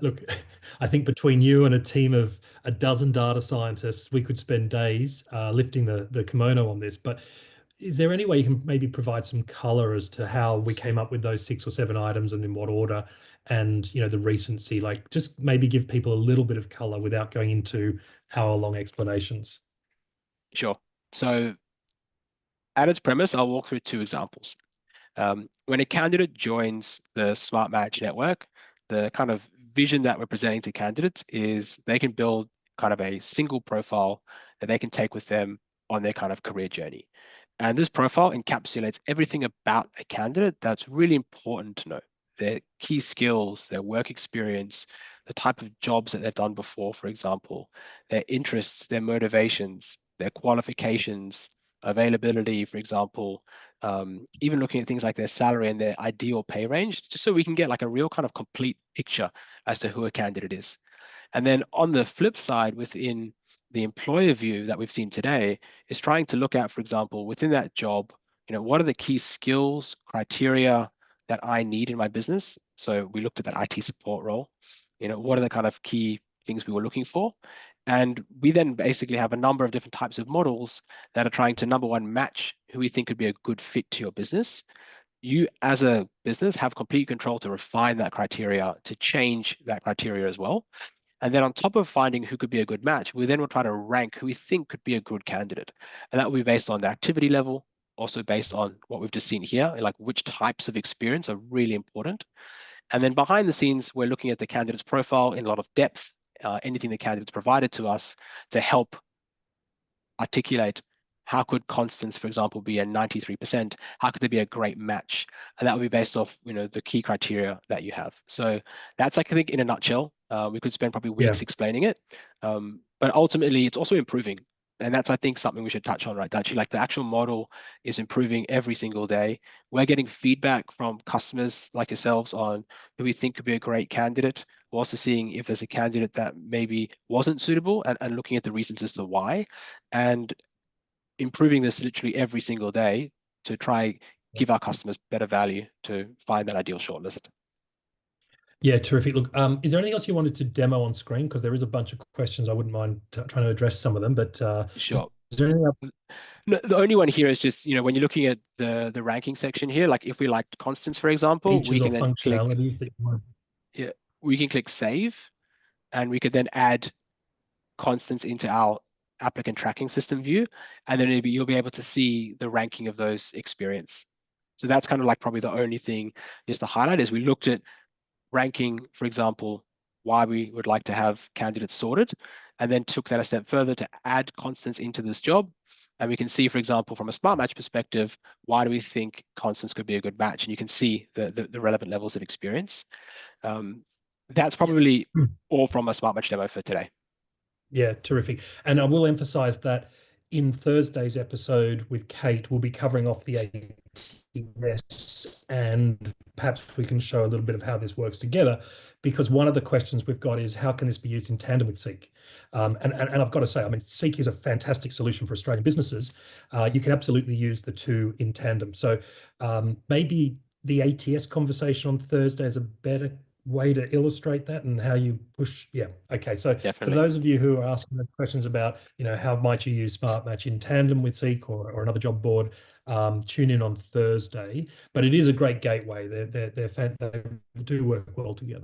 Look, I think between you and a team of a dozen data scientists, we could spend days lifting the kimono on this. But is there any way you can maybe provide some color as to how we came up with those 6 or 7 items and in what order, and the recency? Like, just maybe give people a little bit of color without going into hour-long explanations. Sure. So at its premise, I'll walk through 2 examples. When a candidate joins the SmartMatch network, the kind of vision that we're presenting to candidates is they can build kind of a single profile that they can take with them on their kind of career journey. And this profile encapsulates everything about a candidate that's really important to know. Their key skills, their work experience, the type of jobs that they've done before, for example, their interests, their motivations, their qualifications, availability, for example, even looking at things like their salary and their ideal pay range, just so we can get like a real kind of complete picture as to who a candidate is. And then on the flip side, within the employer view that we've seen today, is trying to look at, for example, within that job, what are the key skills, criteria that I need in my business? So we looked at that IT support role. What are the kind of key things we were looking for? And we then basically have a number of different types of models that are trying to, number one, match who we think could be a good fit to your business. You as a business have complete control to refine that criteria, to change that criteria as well. And then on top of finding who could be a good match, we then will try to rank who we think could be a good candidate. And that will be based on the activity level, also based on what we've just seen here, like which types of experience are really important. And then behind the scenes, we're looking at the candidate's profile in a lot of depth, anything the candidate's provided to us to help articulate how could Constance, for example, be a 93%? How could they be a great match? And that would be based off, the key criteria that you have. So that's, I think, in a nutshell. We could spend probably weeks explaining it, but ultimately it's also improving. And that's, I think, something we should touch on, right? Actually, like the actual model is improving every single day. We're getting feedback from customers like yourselves on who we think could be a great candidate. We're also seeing if there's a candidate that maybe wasn't suitable and looking at the reasons as to why, and improving this literally every single day to try give our customers better value to find that ideal shortlist. Yeah, terrific. Look, is there anything else you wanted to demo on screen? Because there is a bunch of questions. I wouldn't mind trying to address some of them, but Sure. is there anything else? No, the only one here is just, when you're looking at the ranking section here, like if we liked Constance, for example, we Features or can then click, functionalities that you want? yeah, we can click save, and we could then add Constance into our applicant tracking system view, and then you'll be able to see the ranking of those experience. So that's kind of like probably the only thing just to highlight is we looked at ranking, for example, why we would like to have candidates sorted, and then took that a step further to add Constance into this job. And we can see, for example, from a SmartMatch perspective, why do we think Constance could be a good match? And you can see the relevant levels of experience. That's probably all from a SmartMatch demo for today. Yeah, terrific. And I will emphasize that in Thursday's episode with Kate, we'll be covering off the ATS, and perhaps we can show a little bit of how this works together, because one of the questions we've got is how can this be used in tandem with Seek? And I've got to say, I mean, Seek is a fantastic solution for Australian businesses. You can absolutely use the two in tandem. So maybe the ATS conversation on Thursday is a better way to illustrate that and how you push. Yeah. Okay. So Definitely. for those of you who are asking the questions about, how might you use SmartMatch in tandem with Seek or another job board, tune in on Thursday. But it is a great gateway. They do work well together.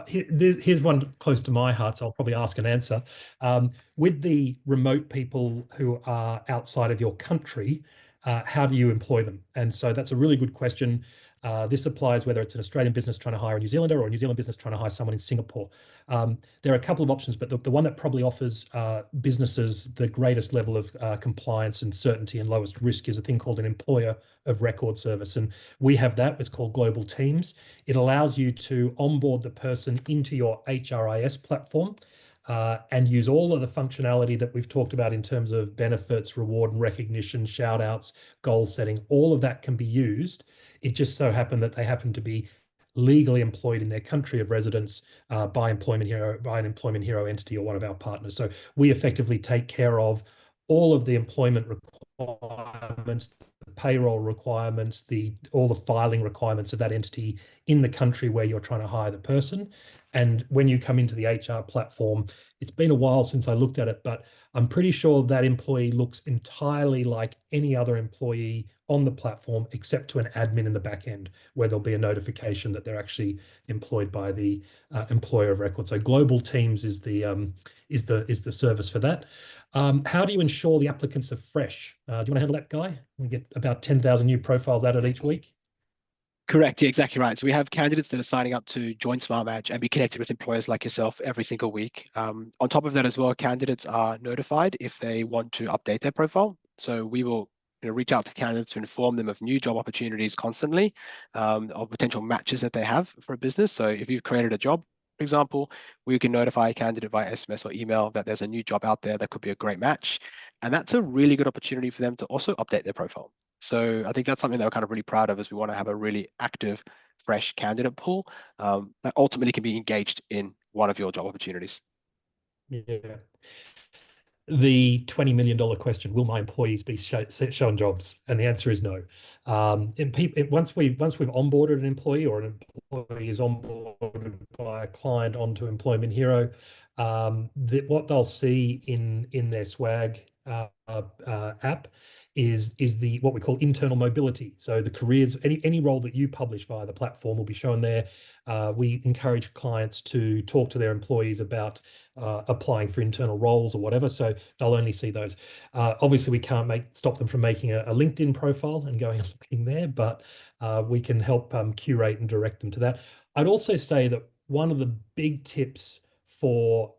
Here's one close to my heart, so I'll probably ask and answer. With the remote people who are outside of your country, how do you employ them? And so that's a really good question. This applies whether it's an Australian business trying to hire a New Zealander or a New Zealand business trying to hire someone in Singapore. There are a couple of options, but the one that probably offers businesses the greatest level of compliance and certainty and lowest risk is a thing called an employer of record service. And we have that. It's called Global Teams. It allows you to onboard the person into your HRIS platform. and use all of the functionality that we've talked about in terms of benefits, reward and recognition, shout outs, goal setting, all of that can be used. It just so happened that they happen to be legally employed in their country of residence by an Employment Hero entity or one of our partners. So we effectively take care of all of the employment requirements, the payroll requirements, all the filing requirements of that entity in the country where you're trying to hire the person. And when you come into the HR platform, it's been a while since I looked at it, but I'm pretty sure that employee looks entirely like any other employee on the platform, except to an admin in the back end, where there'll be a notification that they're actually employed by the employer of record. So Global Teams is the service for that. How do you ensure the applicants are fresh? Do you want to handle that, Guy? We get about 10,000 new profiles added each week. Correct. Yeah, exactly right. So we have candidates that are signing up to join SmartMatch and be connected with employers like yourself every single week. On top of that as well, candidates are notified if they want to update their profile. So we will reach out to candidates to inform them of new job opportunities constantly, of potential matches that they have for a business. So if you've created a job, for example, we can notify a candidate via SMS or email that there's a new job out there that could be a great match. And that's a really good opportunity for them to also update their profile. So I think that's something that we're kind of really proud of, is we want to have a really active, fresh candidate pool that ultimately can be engaged in one of your job opportunities. Yeah. The $20 million question: will my employees be shown jobs? And the answer is no. Once we've onboarded an employee, or an employee is onboarded by a client onto Employment Hero, what they'll see in their swag app is what we call internal mobility. So the careers, any role that you publish via the platform will be shown there. We encourage clients to talk to their employees about applying for internal roles or whatever, so they'll only see those. Obviously, we can't stop them from making a LinkedIn profile and going and looking there, but we can help curate and direct them to that. I'd also say that one of the big tips for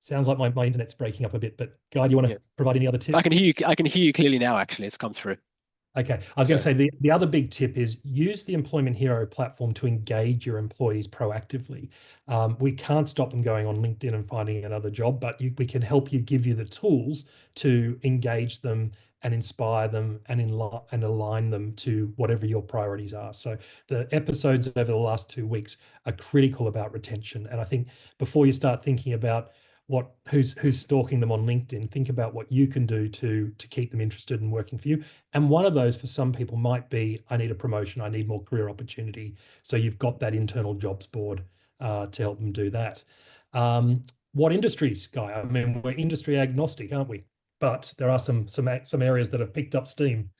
sounds like my internet's breaking up a bit, but Guy, do you want to provide any other tips? I can hear you. I can hear you clearly now. Actually, it's come through. Okay, I was going to say the other big tip is use the Employment Hero platform to engage your employees proactively. We can't stop them going on LinkedIn and finding another job, but we can help you, give you the tools to engage them and inspire them and align them to whatever your priorities are. So the episodes over the last 2 weeks are critical about retention. And I think before you start thinking about who's stalking them on LinkedIn, think about what you can do to keep them interested in working for you. And one of those for some people might be, I need a promotion, I need more career opportunity. So you've got that internal jobs board to help them do that. What industries, Guy? I mean, we're industry agnostic, aren't we? But there are some areas that have picked up steam.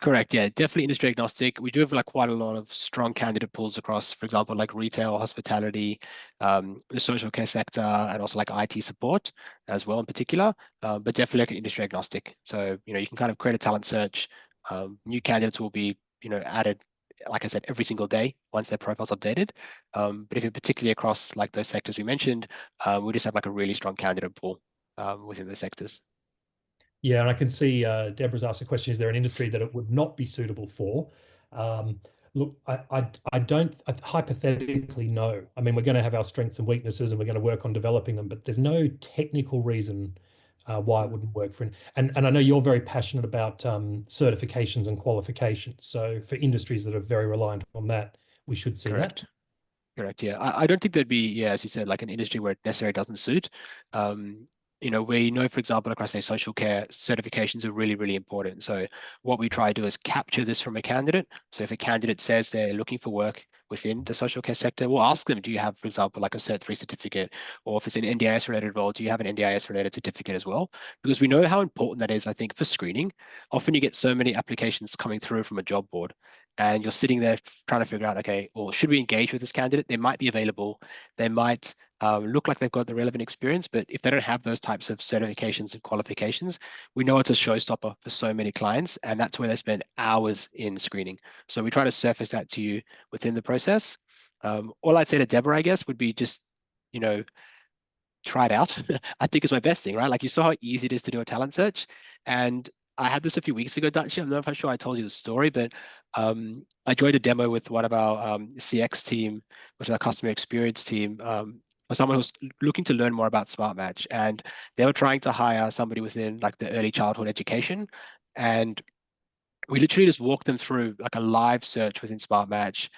Correct. Yeah, definitely industry agnostic. We do have quite a lot of strong candidate pools across, for example, like retail, hospitality, the social care sector, and also like IT support as well in particular. But definitely like industry agnostic. So you can kind of create a talent search. New candidates will be added, like I said, every single day once their profile's updated. But if you're particularly across like those sectors we mentioned, we just have like a really strong candidate pool within those sectors. Yeah, and I can see Deborah's asked a question: is there an industry that it would not be suitable for? Look, I don't hypothetically know. I mean, we're going to have our strengths and weaknesses, and we're going to work on developing them. But there's no technical reason why it wouldn't work for. And I know you're very passionate about certifications and qualifications. So for industries that are very reliant on that, we should see Correct. that. Correct. Yeah, I don't think there'd be, yeah, as you said, like an industry where it necessarily doesn't suit. We know, for example, across say social care, certifications are really, really important. So what we try to do is capture this from a candidate. So if a candidate says they're looking for work within the social care sector, we'll ask them, do you have, for example, like a Cert 3 certificate? Or if it's an NDIS related role, do you have an NDIS related certificate as well? Because we know how important that is, I think, for screening. Often you get so many applications coming through from a job board, and you're sitting there trying to figure out, okay, well, should we engage with this candidate? They might be available. They might look like they've got the relevant experience, but if they don't have those types of certifications and qualifications, we know it's a showstopper for so many clients, and that's where they spend hours in screening. So we try to surface that to you within the process. All I'd say to Deborah, I guess, would be just, try it out. I think is my best thing, right? Like you saw how easy it is to do a talent search, and I had this a few weeks ago, Dutch. I'm not sure I told you the story, but I joined a demo with one of our CX team, which is our customer experience team, for someone who's looking to learn more about SmartMatch, and they were trying to hire somebody within like the early childhood education, and we literally just walked them through like a live search within SmartMatch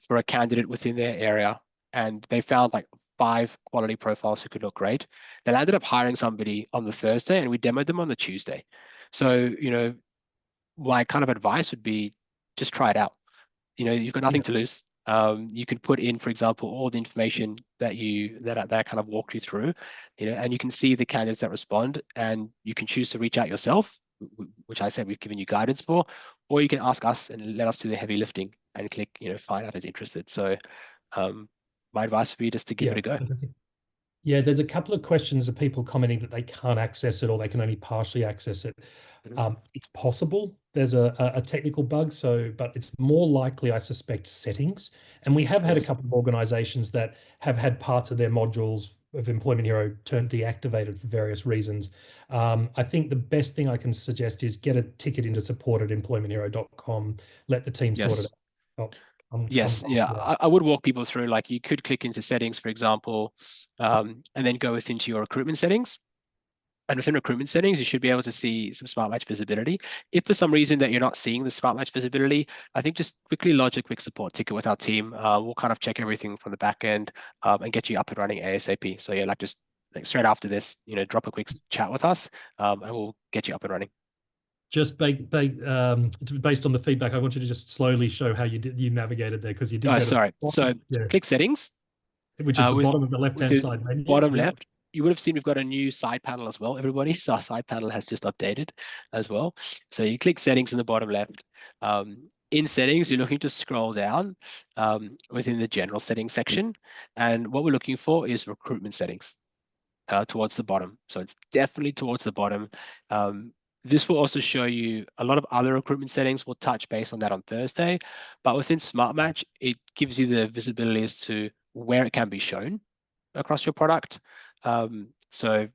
for a candidate within their area, and they found like 5 quality profiles who could look great. They ended up hiring somebody on the Thursday, and we demoed them on the Tuesday. So, my kind of advice would be just try it out. You've got nothing Yeah. to lose. You can put in, for example, all the information that I kind of walked you through, and you can see the candidates that respond, and you can choose to reach out yourself, which I said we've given you guidance for, or you can ask us and let us do the heavy lifting and click, find out as interested. So, my advice would be just to give it Yeah. a go. Yeah, there's a couple of questions of people commenting that they can't access it or they can only partially access it. It's possible there's a technical bug, but it's more likely, I suspect, settings. And we have had a Yes. couple of organizations that have had parts of their modules of Employment Hero turned deactivated for various reasons. I think the best thing I can suggest is get a ticket into support@employmenthero.com, let the team sort it Yes. out. I'm Yes, yeah, confident. I would walk people through, like you could click into settings, for example, and then go within your recruitment settings. And within recruitment settings, you should be able to see some SmartMatch visibility. If for some reason that you're not seeing the SmartMatch visibility, I think just quickly lodge a quick support ticket with our team. We'll kind of check everything from the back end and get you up and running ASAP. So yeah, like just like straight after this, drop a quick chat with us and we'll get you up and running. Just based on the feedback, I want you to just slowly show how you navigated there, because you did Oh, go to the sorry. So bottom, yeah, click settings. which is the With bottom of the left-hand the side menu. bottom Yeah. left, you would have seen we've got a new side panel as well, everybody. So our side panel has just updated as well. So you click settings in the bottom left. In settings, you're looking to scroll down within the general settings section. And what we're looking for is recruitment settings towards the bottom. So it's definitely towards the bottom. This will also show you a lot of other recruitment settings. We'll touch base on that on Thursday. But within SmartMatch, it gives you the visibility as to where it can be shown across your product. So,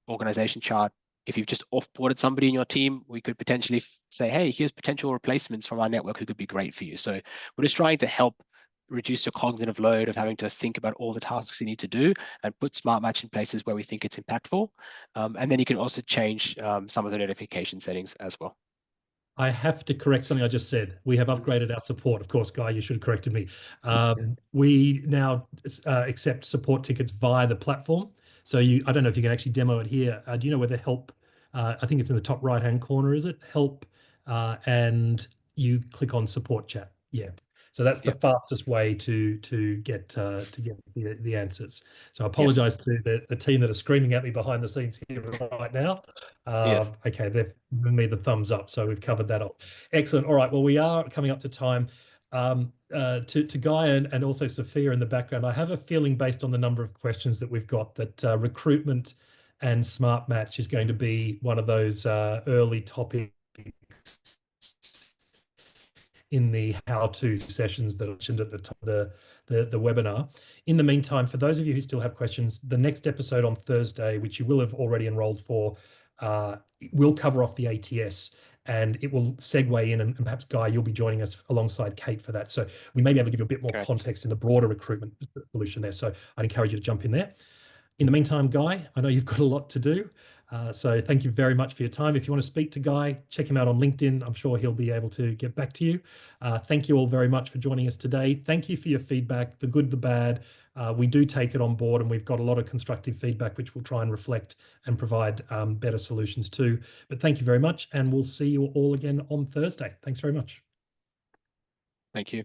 organization chart. If you've just offboarded somebody in your team, we could potentially say, hey, here's potential replacements from our network who could be great for you. So we're just trying to help reduce your cognitive load of having to think about all the tasks you need to do and put SmartMatch in places where we think it's impactful. And then you can also change some of the notification settings as well. I have to correct something I just said. We have upgraded our support. Of course, Guy, you should have corrected me. We now accept support tickets via the platform. So I don't know if you can actually demo it here. Do you know where the help? I think it's in the top right-hand corner, is it? Help, and you click on support chat. Yeah. So that's the Yep. fastest way to get the answers. So I Yes. apologize to the team that are screaming at me behind the scenes here right now. Yes. Okay, they've given me the thumbs up, so we've covered that off. Excellent. All right. Well, we are coming up to time. To Guy and also Sophia in the background, I have a feeling, based on the number of questions that we've got, that recruitment and SmartMatch is going to be one of those early topics in the how-to sessions that I mentioned at the top of the webinar. In the meantime, for those of you who still have questions, the next episode on Thursday, which you will have already enrolled for, will cover off the ATS, and it will segue in, and perhaps Guy, you'll be joining us alongside Kate for that. So we may be able to give you a bit more Correct. context in the broader recruitment solution there. So I'd encourage you to jump in there. In the meantime, Guy, I know you've got a lot to do. So thank you very much for your time. If you want to speak to Guy, check him out on LinkedIn. I'm sure he'll be able to get back to you. Thank you all very much for joining us today. Thank you for your feedback, the good, the bad. We do take it on board, and we've got a lot of constructive feedback, which we'll try and reflect and provide better solutions to. But thank you very much, and we'll see you all again on Thursday. Thanks very much. Thank you.